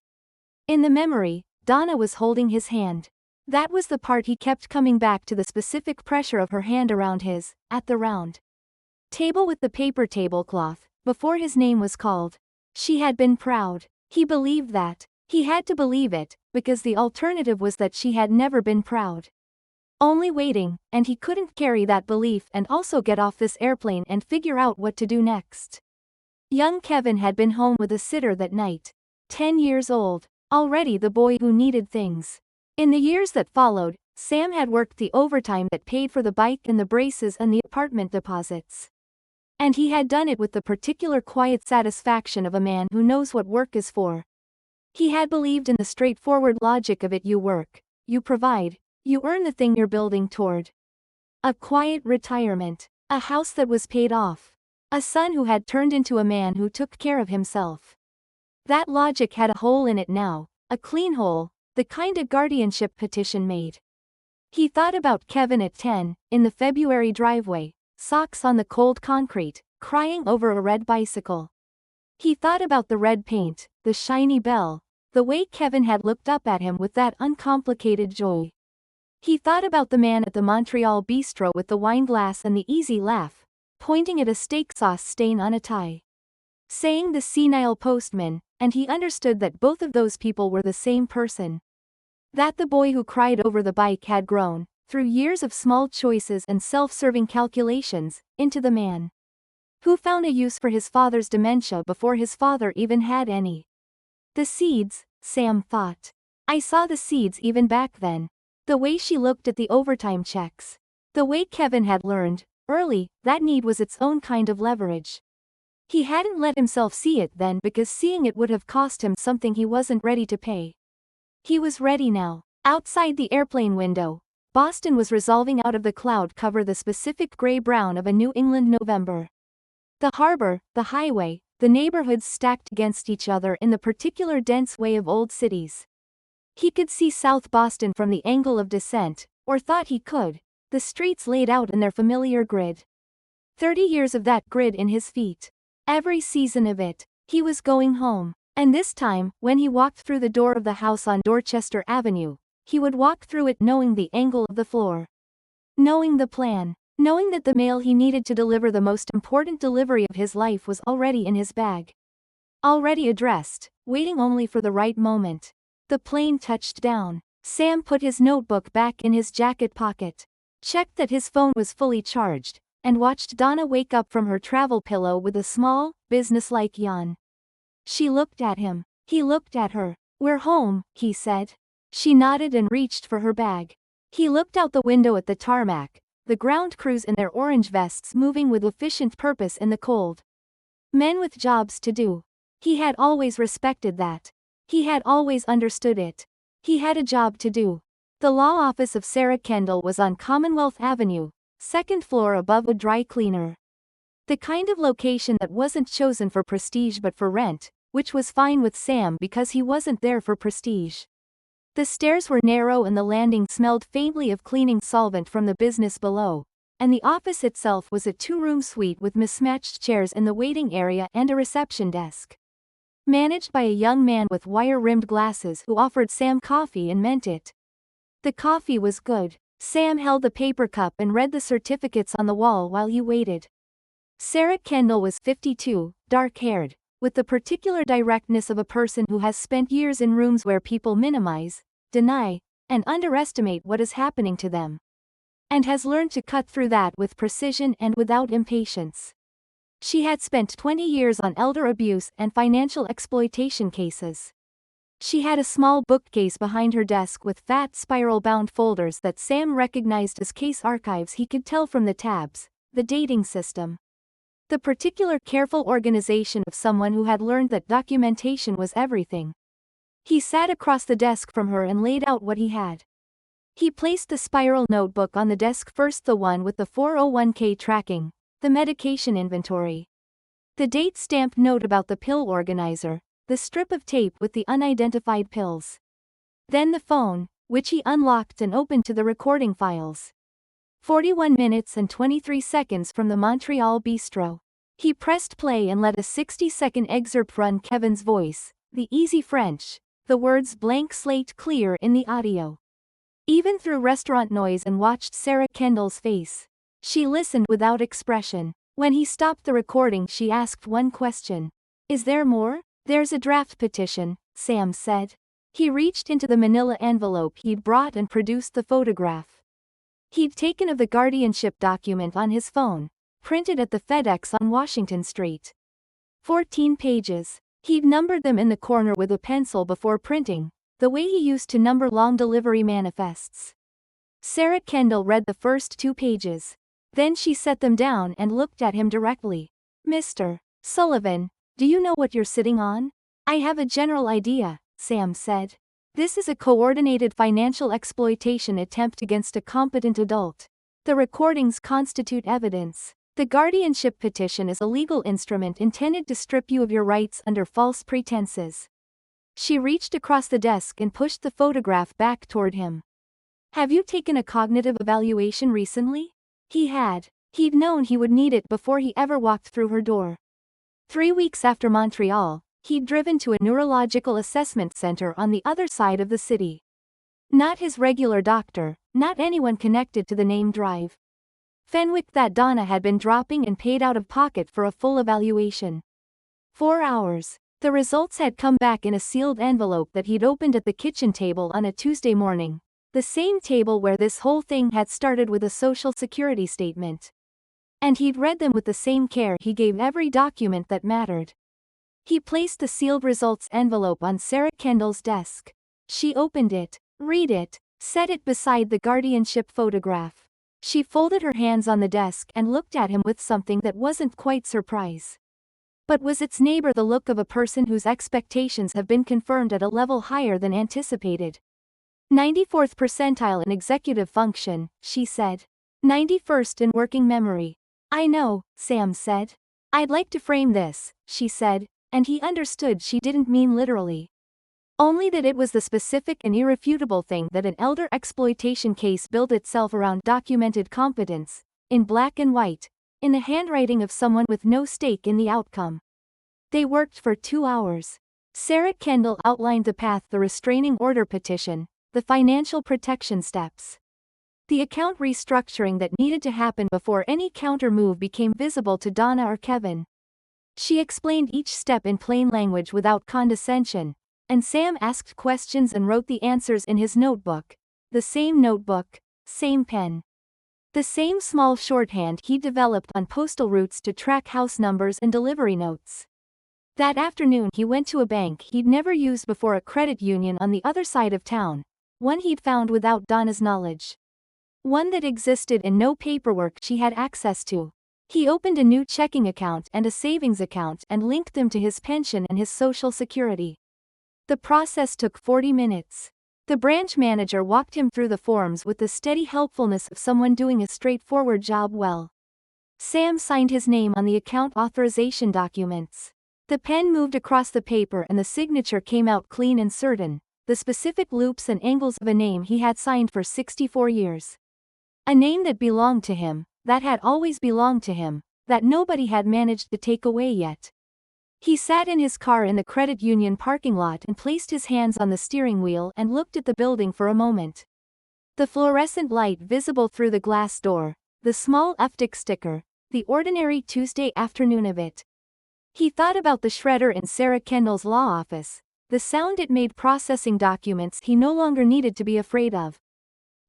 In the memory, Donna was holding his hand. That was the part he kept coming back to, the specific pressure of her hand around his, at the round table with the paper tablecloth, before his name was called. She had been proud. He believed that. He had to believe it, because the alternative was that she had never been proud. Only waiting, and he couldn't carry that belief and also get off this airplane and figure out what to do next. Young Kevin had been home with a sitter that night. 10 years old, already the boy who needed things. In the years that followed, Sam had worked the overtime that paid for the bike and the braces and the apartment deposits. And he had done it with the particular quiet satisfaction of a man who knows what work is for. He had believed in the straightforward logic of it: you work, you provide, you earn the thing you're building toward. A quiet retirement, a house that was paid off, a son who had turned into a man who took care of himself. That logic had a hole in it now, a clean hole, the kind a guardianship petition made. He thought about Kevin at 10, in the February driveway, socks on the cold concrete, crying over a red bicycle. He thought about the red paint, the shiny bell, the way Kevin had looked up at him with that uncomplicated joy. He thought about the man at the Montreal bistro with the wine glass and the easy laugh, pointing at a steak sauce stain on a tie, saying the senile postman, and he understood that both of those people were the same person. That the boy who cried over the bike had grown, through years of small choices and self-serving calculations, into the man who found a use for his father's dementia before his father even had any. The seeds, Sam thought. I saw the seeds even back then. The way she looked at the overtime checks. The way Kevin had learned, early, that need was its own kind of leverage. He hadn't let himself see it then because seeing it would have cost him something he wasn't ready to pay. He was ready now. Outside the airplane window, Boston was resolving out of the cloud cover, the specific gray-brown of a New England November. The harbor, the highway, the neighborhoods stacked against each other in the particular dense way of old cities. He could see South Boston from the angle of descent, or thought he could, the streets laid out in their familiar grid. 30 years of that grid in his feet. Every season of it. He was going home. And this time, when he walked through the door of the house on Dorchester Avenue, he would walk through it knowing the angle of the floor. Knowing the plan. Knowing that the mail he needed to deliver the most important delivery of his life was already in his bag. Already addressed, waiting only for the right moment. The plane touched down. Sam put his notebook back in his jacket pocket, checked that his phone was fully charged, and watched Donna wake up from her travel pillow with a small, businesslike yawn. She looked at him. He looked at her. "We're home," he said. She nodded and reached for her bag. He looked out the window at the tarmac, the ground crews in their orange vests moving with efficient purpose in the cold. Men with jobs to do. He had always respected that. He had always understood it. He had a job to do. The law office of Sarah Kendall was on Commonwealth Avenue, second floor above a dry cleaner. The kind of location that wasn't chosen for prestige but for rent, which was fine with Sam because he wasn't there for prestige. The stairs were narrow and the landing smelled faintly of cleaning solvent from the business below, and the office itself was a two-room suite with mismatched chairs in the waiting area and a reception desk. Managed by a young man with wire-rimmed glasses who offered Sam coffee and meant it. The coffee was good. Sam held the paper cup and read the certificates on the wall while he waited. Sarah Kendall was 52, dark-haired, with the particular directness of a person who has spent years in rooms where people minimize, deny, and underestimate what is happening to them. And has learned to cut through that with precision and without impatience. She had spent 20 years on elder abuse and financial exploitation cases. She had a small bookcase behind her desk with fat spiral-bound folders that Sam recognized as case archives. He could tell from the tabs, the dating system. The particular careful organization of someone who had learned that documentation was everything. He sat across the desk from her and laid out what he had. He placed the spiral notebook on the desk first, the one with the 401k tracking, the medication inventory, the date-stamped note about the pill organizer, the strip of tape with the unidentified pills. Then the phone, which he unlocked and opened to the recording files. 41 minutes and 23 seconds from the Montreal bistro. He pressed play and let a 60-second excerpt run. Kevin's voice, the easy French, the words blank slate clear in the audio. Even through restaurant noise, and watched Sarah Kendall's face. She listened without expression. When he stopped the recording, she asked one question. Is there more? There's a draft petition, Sam said. He reached into the manila envelope he'd brought and produced the photograph he'd taken of the guardianship document on his phone, printed at the FedEx on Washington Street. 14 pages. He'd numbered them in the corner with a pencil before printing, the way he used to number long delivery manifests. Sarah Kendall read the first 2 pages. Then she set them down and looked at him directly. Mr. Sullivan, do you know what you're sitting on? I have a general idea, Sam said. This is a coordinated financial exploitation attempt against a competent adult. The recordings constitute evidence. The guardianship petition is a legal instrument intended to strip you of your rights under false pretenses. She reached across the desk and pushed the photograph back toward him. Have you taken a cognitive evaluation recently? He had. He'd known he would need it before he ever walked through her door. 3 weeks after Montreal, he'd driven to a neurological assessment center on the other side of the city. Not his regular doctor, not anyone connected to the name Drive. Fenwick that Donna had been dropping and paid out of pocket for a full evaluation. 4 hours. The results had come back in a sealed envelope that he'd opened at the kitchen table on a Tuesday morning. The same table where this whole thing had started, with a social security statement. And he'd read them with the same care he gave every document that mattered. He placed the sealed results envelope on Sarah Kendall's desk. She opened it, read it, set it beside the guardianship photograph. She folded her hands on the desk and looked at him with something that wasn't quite surprise, but was its neighbor, the look of a person whose expectations have been confirmed at a level higher than anticipated. 94th percentile in executive function, she said. 91st in working memory. I know, Sam said. I'd like to frame this, she said, and he understood she didn't mean literally. Only that it was the specific and irrefutable thing that an elder exploitation case built itself around: documented competence, in black and white, in the handwriting of someone with no stake in the outcome. They worked for 2 hours. Sarah Kendall outlined the path: the restraining order petition, the financial protection steps, the account restructuring that needed to happen before any counter move became visible to Donna or Kevin. She explained each step in plain language without condescension, and Sam asked questions and wrote the answers in his notebook. The same notebook, same pen. The same small shorthand he developed on postal routes to track house numbers and delivery notes. That afternoon he went to a bank he'd never used before, a credit union on the other side of town, one he'd found without Donna's knowledge. One that existed in no paperwork she had access to. He opened a new checking account and a savings account and linked them to his pension and his Social Security. The process took 40 minutes. The branch manager walked him through the forms with the steady helpfulness of someone doing a straightforward job well. Sam signed his name on the account authorization documents. The pen moved across the paper and the signature came out clean and certain, the specific loops and angles of a name he had signed for 64 years. A name that belonged to him, that had always belonged to him, that nobody had managed to take away yet. He sat in his car in the credit union parking lot and placed his hands on the steering wheel and looked at the building for a moment. The fluorescent light visible through the glass door, the small FDIC sticker, the ordinary Tuesday afternoon of it. He thought about the shredder in Sarah Kendall's law office, the sound it made processing documents he no longer needed to be afraid of.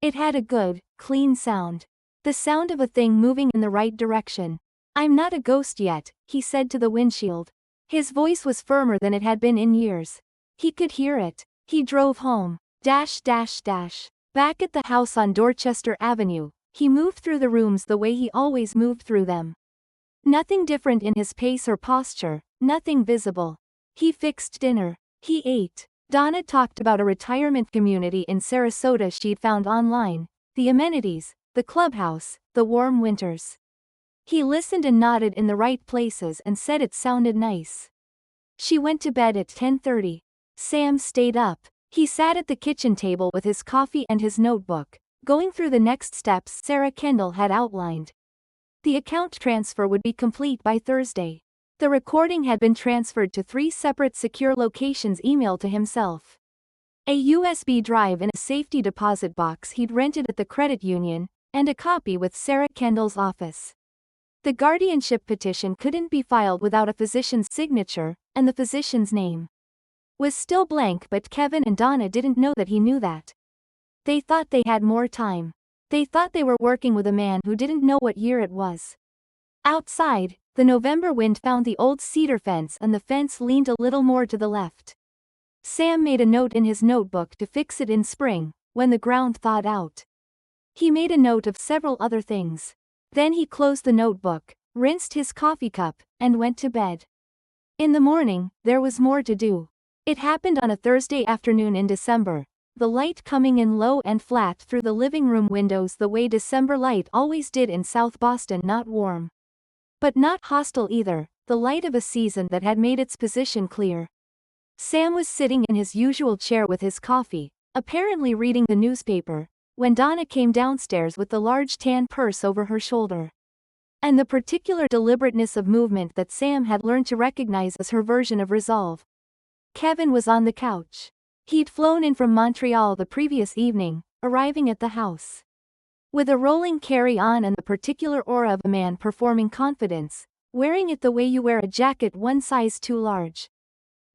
It had a good, clean sound. The sound of a thing moving in the right direction. I'm not a ghost yet, he said to the windshield. His voice was firmer than it had been in years. He could hear it. He drove home. Back at the house on Dorchester Avenue, he moved through the rooms the way he always moved through them. Nothing different in his pace or posture, nothing visible. He fixed dinner. He ate. Donna talked about a retirement community in Sarasota she'd found online, the amenities, the clubhouse, the warm winters. He listened and nodded in the right places and said it sounded nice. She went to bed at 10:30. Sam stayed up. He sat at the kitchen table with his coffee and his notebook, going through the next steps Sarah Kendall had outlined. The account transfer would be complete by Thursday. The recording had been transferred to 3 separate secure locations emailed to himself. A USB drive in a safety deposit box he'd rented at the credit union, and a copy with Sarah Kendall's office. The guardianship petition couldn't be filed without a physician's signature, and the physician's name was still blank, but Kevin and Donna didn't know that he knew that. They thought they had more time. They thought they were working with a man who didn't know what year it was. Outside, the November wind found the old cedar fence and the fence leaned a little more to the left. Sam made a note in his notebook to fix it in spring, when the ground thawed out. He made a note of several other things. Then he closed the notebook, rinsed his coffee cup, and went to bed. In the morning, there was more to do. It happened on a Thursday afternoon in December, the light coming in low and flat through the living room windows the way December light always did in South Boston, not warm, but not hostile either, the light of a season that had made its position clear. Sam was sitting in his usual chair with his coffee, apparently reading the newspaper, when Donna came downstairs with the large tan purse over her shoulder. And the particular deliberateness of movement that Sam had learned to recognize as her version of resolve. Kevin was on the couch. He'd flown in from Montreal the previous evening, arriving at the house with a rolling carry-on and the particular aura of a man performing confidence, wearing it the way you wear a jacket one size too large.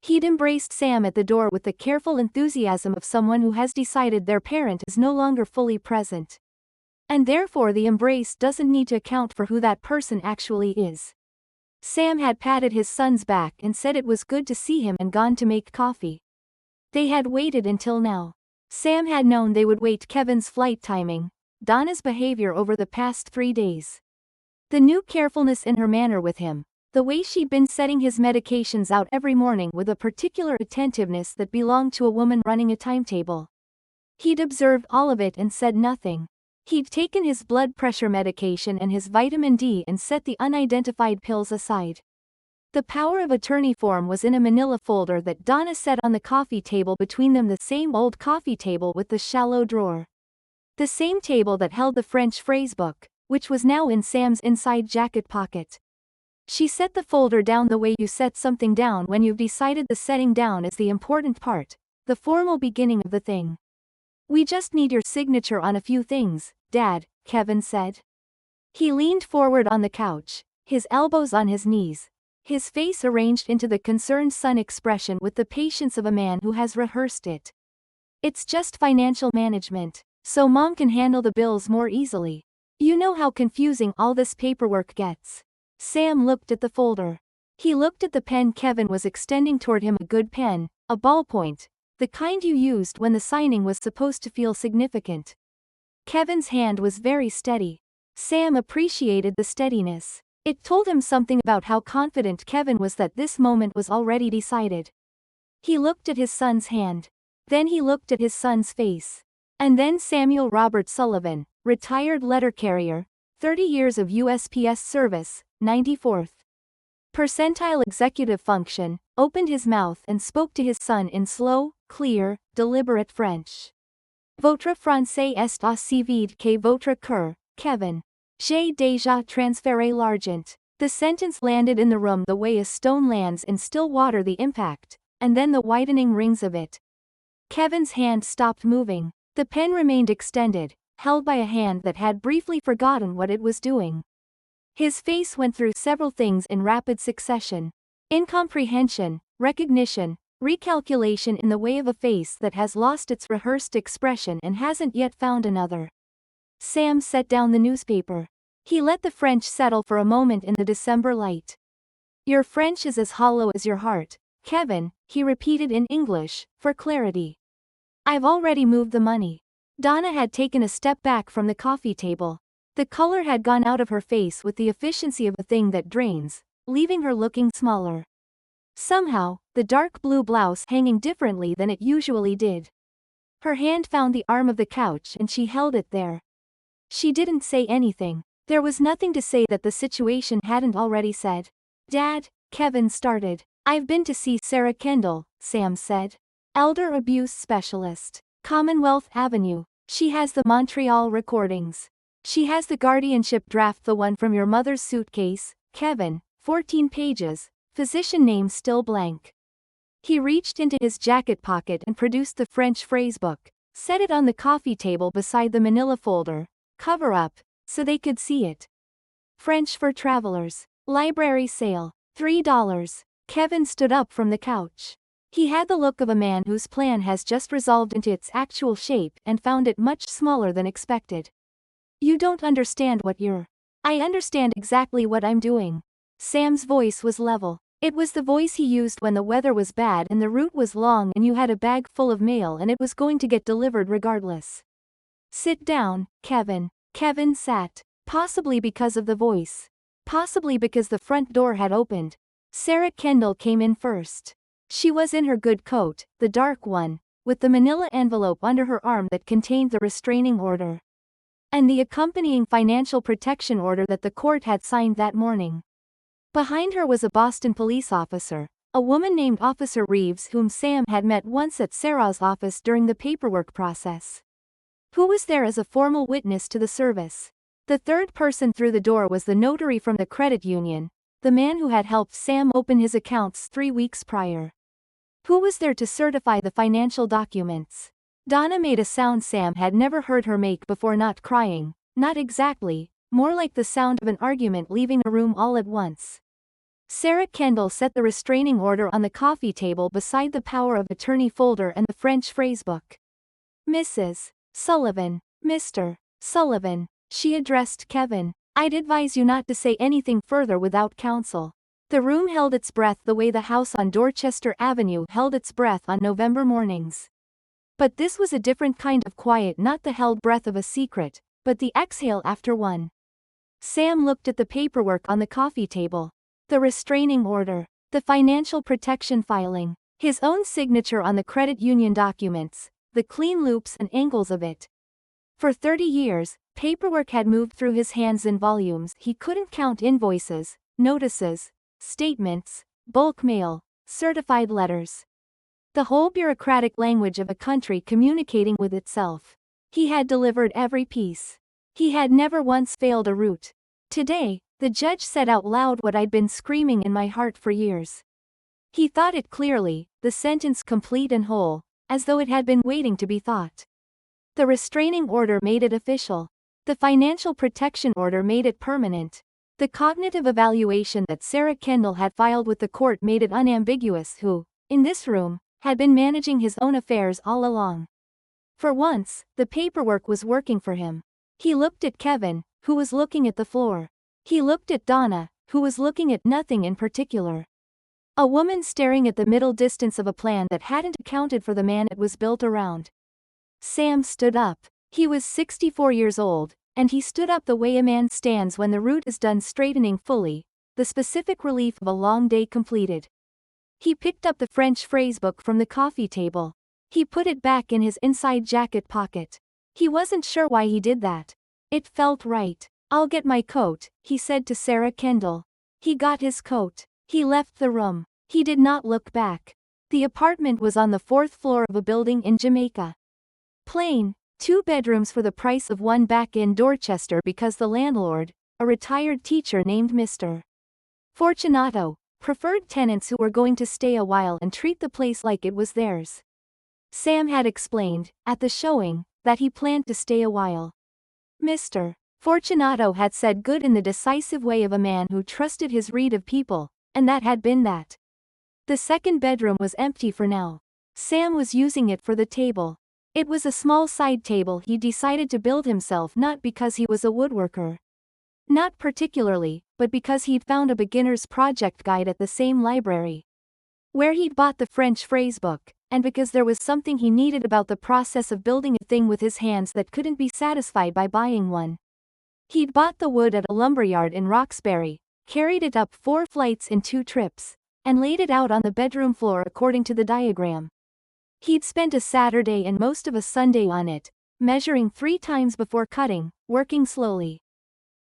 He'd embraced Sam at the door with the careful enthusiasm of someone who has decided their parent is no longer fully present. And therefore the embrace doesn't need to account for who that person actually is. Sam had patted his son's back and said it was good to see him and gone to make coffee. They had waited until now. Sam had known they would wait. Kevin's flight timing, Donna's behavior over the past 3 days. The new carefulness in her manner with him, the way she'd been setting his medications out every morning with a particular attentiveness that belonged to a woman running a timetable. He'd observed all of it and said nothing. He'd taken his blood pressure medication and his vitamin D and set the unidentified pills aside. The power of attorney form was in a manila folder that Donna set on the coffee table between them, the same old coffee table with the shallow drawer. The same table that held the French phrasebook, which was now in Sam's inside jacket pocket. She set the folder down the way you set something down when you've decided the setting down is the important part, the formal beginning of the thing. "We just need your signature on a few things, Dad," Kevin said. He leaned forward on the couch, his elbows on his knees, his face arranged into the concerned son expression with the patience of a man who has rehearsed it. "It's just financial management, so Mom can handle the bills more easily. You know how confusing all this paperwork gets." Sam looked at the folder. He looked at the pen Kevin was extending toward him, a good pen, a ballpoint, the kind you used when the signing was supposed to feel significant. Kevin's hand was very steady. Sam appreciated the steadiness. It told him something about how confident Kevin was that this moment was already decided. He looked at his son's hand. Then he looked at his son's face. And then Samuel Robert Sullivan, retired letter carrier, 30 years of USPS service, 94th percentile executive function, opened his mouth and spoke to his son in slow, clear, deliberate French. "Votre français est aussi vide que votre cœur, Kevin. J'ai déjà transféré l'argent." The sentence landed in the room the way a stone lands in still water, the impact, and then the widening rings of it. Kevin's hand stopped moving. The pen remained extended, held by a hand that had briefly forgotten what it was doing. His face went through several things in rapid succession. Incomprehension, recognition, recalculation, in the way of a face that has lost its rehearsed expression and hasn't yet found another. Sam set down the newspaper. He let the French settle for a moment in the December light. "Your French is as hollow as your heart, Kevin," he repeated in English, for clarity. I've already moved the money. Donna had taken a step back from the coffee table. The color had gone out of her face with the efficiency of a thing that drains, leaving her looking smaller. Somehow, the dark blue blouse hanging differently than it usually did. Her hand found the arm of the couch and she held it there. She didn't say anything. There was nothing to say that the situation hadn't already said. Dad, Kevin started. I've been to see Sarah Kendall, Sam said. Elder abuse specialist. Commonwealth Avenue. She has the Montreal recordings. She has the guardianship draft, the one from your mother's suitcase, Kevin, 14 pages, physician name still blank. He reached into his jacket pocket and produced the French phrasebook, set it on the coffee table beside the manila folder, cover up, so they could see it. French for travelers. Library sale. $3. Kevin stood up from the couch. He had the look of a man whose plan has just resolved into its actual shape and found it much smaller than expected. You don't understand what you're. I understand exactly what I'm doing. Sam's voice was level. It was the voice he used when the weather was bad and the route was long and you had a bag full of mail and it was going to get delivered regardless. Sit down, Kevin. Kevin sat. Possibly because of the voice. Possibly because the front door had opened. Sarah Kendall came in first. She was in her good coat, the dark one, with the manila envelope under her arm that contained the restraining order. And the accompanying financial protection order that the court had signed that morning. Behind her was a Boston police officer, a woman named Officer Reeves whom Sam had met once at Sarah's office during the paperwork process. Who was there as a formal witness to the service. The third person through the door was the notary from the credit union, the man who had helped Sam open his accounts 3 weeks prior. Who was there to certify the financial documents? Donna made a sound Sam had never heard her make before, not crying, not exactly, more like the sound of an argument leaving a room all at once. Sarah Kendall set the restraining order on the coffee table beside the power of attorney folder and the French phrasebook. Mrs. Sullivan, Mr. Sullivan, she addressed Kevin. I'd advise you not to say anything further without counsel. The room held its breath the way the house on Dorchester Avenue held its breath on November mornings. But this was a different kind of quiet, not the held breath of a secret, but the exhale after one. Sam looked at the paperwork on the coffee table. The restraining order, the financial protection filing, his own signature on the credit union documents, the clean loops and angles of it. For 30 years, paperwork had moved through his hands in volumes. He couldn't count invoices, notices, statements, bulk mail, certified letters. The whole bureaucratic language of a country communicating with itself. He had delivered every piece. He had never once failed a route. Today, the judge said out loud what I'd been screaming in my heart for years. He thought it clearly, the sentence complete and whole, as though it had been waiting to be thought. The restraining order made it official. The financial protection order made it permanent. The cognitive evaluation that Sarah Kendall had filed with the court made it unambiguous who, in this room, had been managing his own affairs all along. For once, the paperwork was working for him. He looked at Kevin, who was looking at the floor. He looked at Donna, who was looking at nothing in particular. A woman staring at the middle distance of a plan that hadn't accounted for the man it was built around. Sam stood up. He was 64 years old, and he stood up the way a man stands when the route is done straightening fully, the specific relief of a long day completed. He picked up the French phrasebook from the coffee table. He put it back in his inside jacket pocket. He wasn't sure why he did that. It felt right. I'll get my coat, he said to Sarah Kendall. He got his coat. He left the room. He did not look back. The apartment was on the 4th floor of a building in Jamaica. Plain, 2 bedrooms for the price of one back in Dorchester because the landlord, a retired teacher named Mr. Fortunato, preferred tenants who were going to stay a while and treat the place like it was theirs. Sam had explained, at the showing, that he planned to stay a while. Mr. Fortunato had said good in the decisive way of a man who trusted his read of people, and that had been that. The second bedroom was empty for now. Sam was using it for the table. It was a small side table he decided to build himself, not because he was a woodworker. Not particularly, but because he'd found a beginner's project guide at the same library. where he'd bought the French phrasebook, and because there was something he needed about the process of building a thing with his hands that couldn't be satisfied by buying one. He'd bought the wood at a lumberyard in Roxbury, carried it up 4 flights in 2 trips, and laid it out on the bedroom floor according to the diagram. He'd spent a Saturday and most of a Sunday on it, measuring 3 times before cutting, working slowly,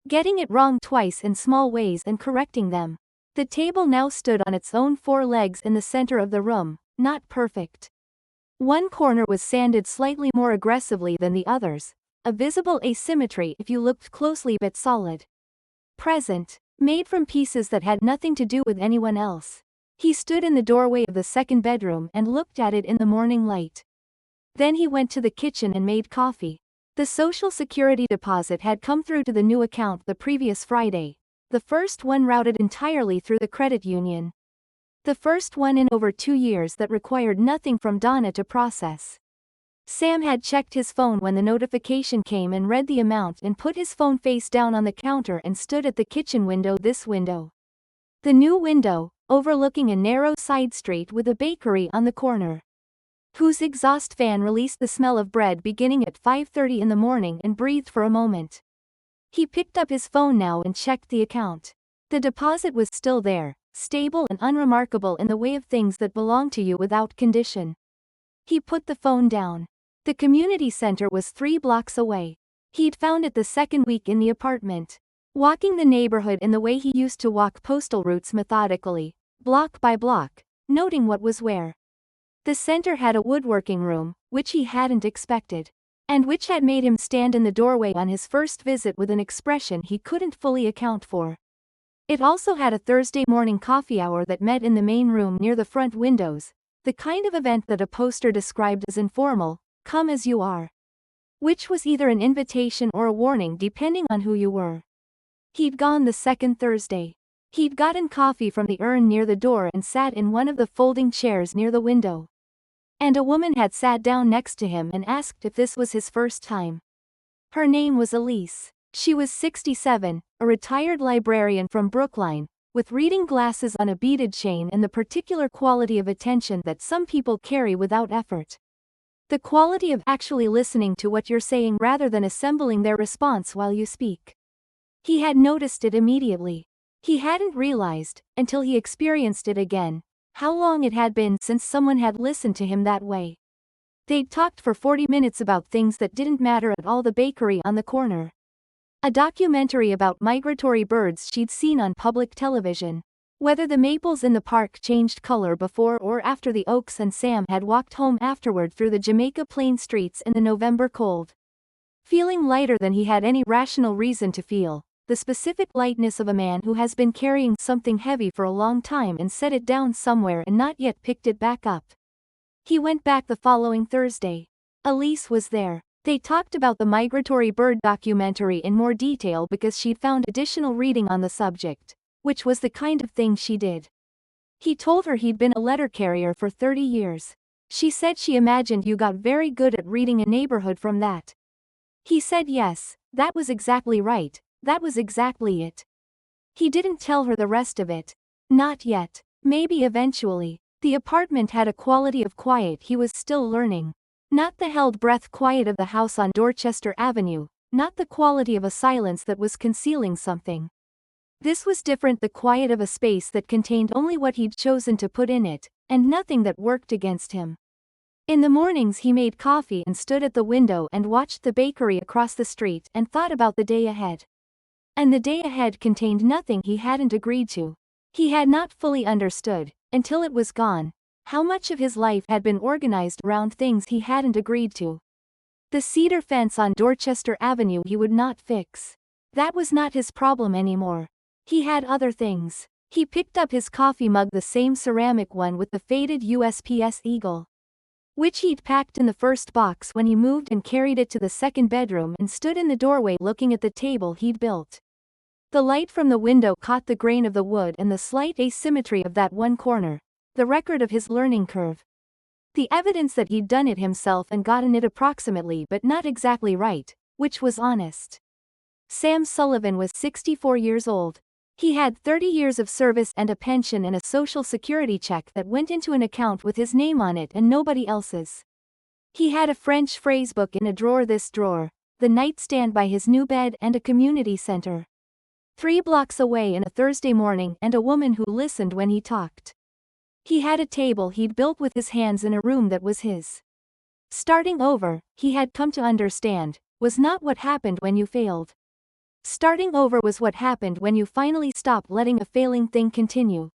getting it wrong twice in small ways and correcting them. The table now stood on its own 4 legs in the center of the room, not perfect. One corner was sanded slightly more aggressively than the others, a visible asymmetry if you looked closely but solid. Present, made from pieces that had nothing to do with anyone else. He stood in the doorway of the second bedroom and looked at it in the morning light. Then he went to the kitchen and made coffee. The Social Security deposit had come through to the new account the previous Friday, the first one routed entirely through the credit union. The first one in over 2 years that required nothing from Donna to process. Sam had checked his phone when the notification came and read the amount and put his phone face down on the counter and stood at the kitchen window. This window. The new window, overlooking a narrow side street with a bakery on the corner, whose exhaust fan released the smell of bread beginning at 5:30 in the morning, and breathed for a moment. He picked up his phone now and checked the account. The deposit was still there, stable and unremarkable in the way of things that belong to you without condition. He put the phone down. The community center was 3 blocks away. He'd found it the second week in the apartment, walking the neighborhood in the way he used to walk postal routes methodically, block by block, noting what was where. The center had a woodworking room, which he hadn't expected, and which had made him stand in the doorway on his first visit with an expression he couldn't fully account for. It also had a Thursday morning coffee hour that met in the main room near the front windows, the kind of event that a poster described as informal, come as you are, which was either an invitation or a warning depending on who you were. He'd gone the second Thursday. He'd gotten coffee from the urn near the door and sat in one of the folding chairs near the window. And a woman had sat down next to him and asked if this was his first time. Her name was Elise. She was 67, a retired librarian from Brookline, with reading glasses on a beaded chain and the particular quality of attention that some people carry without effort. The quality of actually listening to what you're saying rather than assembling their response while you speak. He had noticed it immediately. He hadn't realized, until he experienced it again, how long it had been since someone had listened to him that way. They'd talked for 40 minutes about things that didn't matter at all. The bakery on the corner. A documentary about migratory birds she'd seen on public television. Whether the maples in the park changed color before or after the oaks, and Sam had walked home afterward through the Jamaica Plain streets in the November cold, feeling lighter than he had any rational reason to feel, the specific lightness of a man who has been carrying something heavy for a long time and set it down somewhere and not yet picked it back up. He went back the following Thursday. Elise was there. They talked about the migratory bird documentary in more detail because she'd found additional reading on the subject, which was the kind of thing she did. He told her he'd been a letter carrier for 30 years. She said she imagined you got very good at reading a neighborhood from that. He said yes, that was exactly right, that was exactly it. He didn't tell her the rest of it. Not yet. Maybe eventually. The apartment had a quality of quiet he was still learning. Not the held breath quiet of the house on Dorchester Avenue, not the quality of a silence that was concealing something. This was different, the quiet of a space that contained only what he'd chosen to put in it, and nothing that worked against him. In the mornings he made coffee and stood at the window and watched the bakery across the street and thought about the day ahead. And the day ahead contained nothing he hadn't agreed to. He had not fully understood, until it was gone, how much of his life had been organized around things he hadn't agreed to. The cedar fence on Dorchester Avenue he would not fix. That was not his problem anymore. He had other things. He picked up his coffee mug, the same ceramic one with the faded USPS eagle, which he'd packed in the first box when he moved, and carried it to the second bedroom and stood in the doorway looking at the table he'd built. The light from the window caught the grain of the wood and the slight asymmetry of that one corner, the record of his learning curve. The evidence that he'd done it himself and gotten it approximately but not exactly right, which was honest. Sam Sullivan was 64 years old. He had 30 years of service and a pension and a social security check that went into an account with his name on it and nobody else's. He had a French phrasebook in a drawer, this drawer, the nightstand by his new bed, and a community center 3 blocks away, and a Thursday morning, and a woman who listened when he talked. He had a table he'd built with his hands in a room that was his. Starting over, he had come to understand, was not what happened when you failed. Starting over was what happened when you finally stop letting a failing thing continue.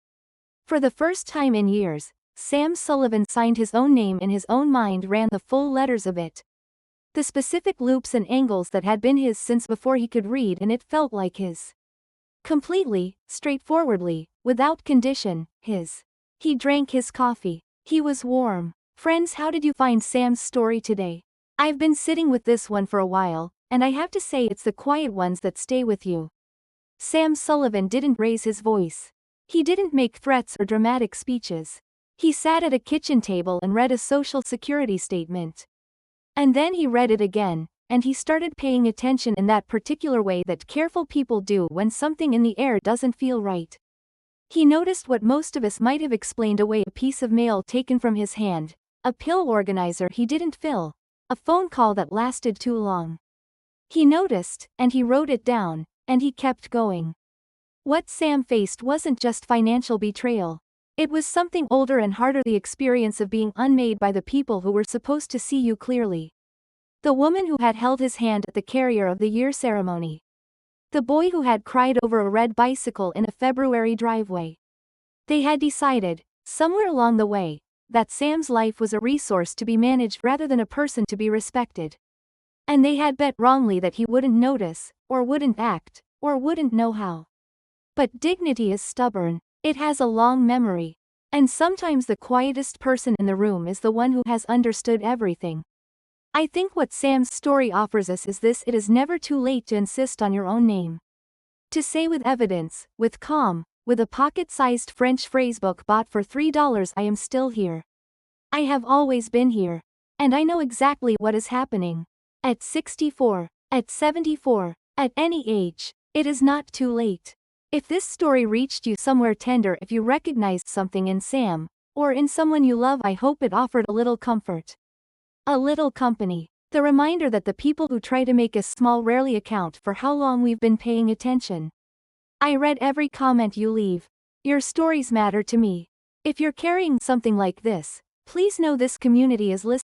For the first time in years, Sam Sullivan signed his own name in his own mind, ran the full letters of it. The specific loops and angles that had been his since before he could read, and it felt like his. Completely, straightforwardly, without condition, his. He drank his coffee. He was warm. Friends, how did you find Sam's story today? I've been sitting with this one for a while, and I have to say it's the quiet ones that stay with you. Sam Sullivan didn't raise his voice. He didn't make threats or dramatic speeches. He sat at a kitchen table and read a social security statement. And then he read it again, and he started paying attention in that particular way that careful people do when something in the air doesn't feel right. He noticed what most of us might have explained away: a piece of mail taken from his hand, a pill organizer he didn't fill, a phone call that lasted too long. He noticed, and he wrote it down, and he kept going. What Sam faced wasn't just financial betrayal. It was something older and harder: the experience of being unmade by the people who were supposed to see you clearly. The woman who had held his hand at the Carrier of the Year ceremony. The boy who had cried over a red bicycle in a February driveway. They had decided, somewhere along the way, that Sam's life was a resource to be managed rather than a person to be respected. And they had bet wrongly that he wouldn't notice, or wouldn't act, or wouldn't know how. But dignity is stubborn. It has a long memory. And sometimes the quietest person in the room is the one who has understood everything. I think what Sam's story offers us is this: it is never too late to insist on your own name. To say with evidence, with calm, with a pocket-sized French phrasebook bought for $3, I am still here. I have always been here. And I know exactly what is happening. At 64, at 74, at any age, it is not too late. If this story reached you somewhere tender, if you recognized something in Sam, or in someone you love, I hope it offered a little comfort. A little company. The reminder that the people who try to make us small rarely account for how long we've been paying attention. I read every comment you leave. Your stories matter to me. If you're carrying something like this, please know this community is listening.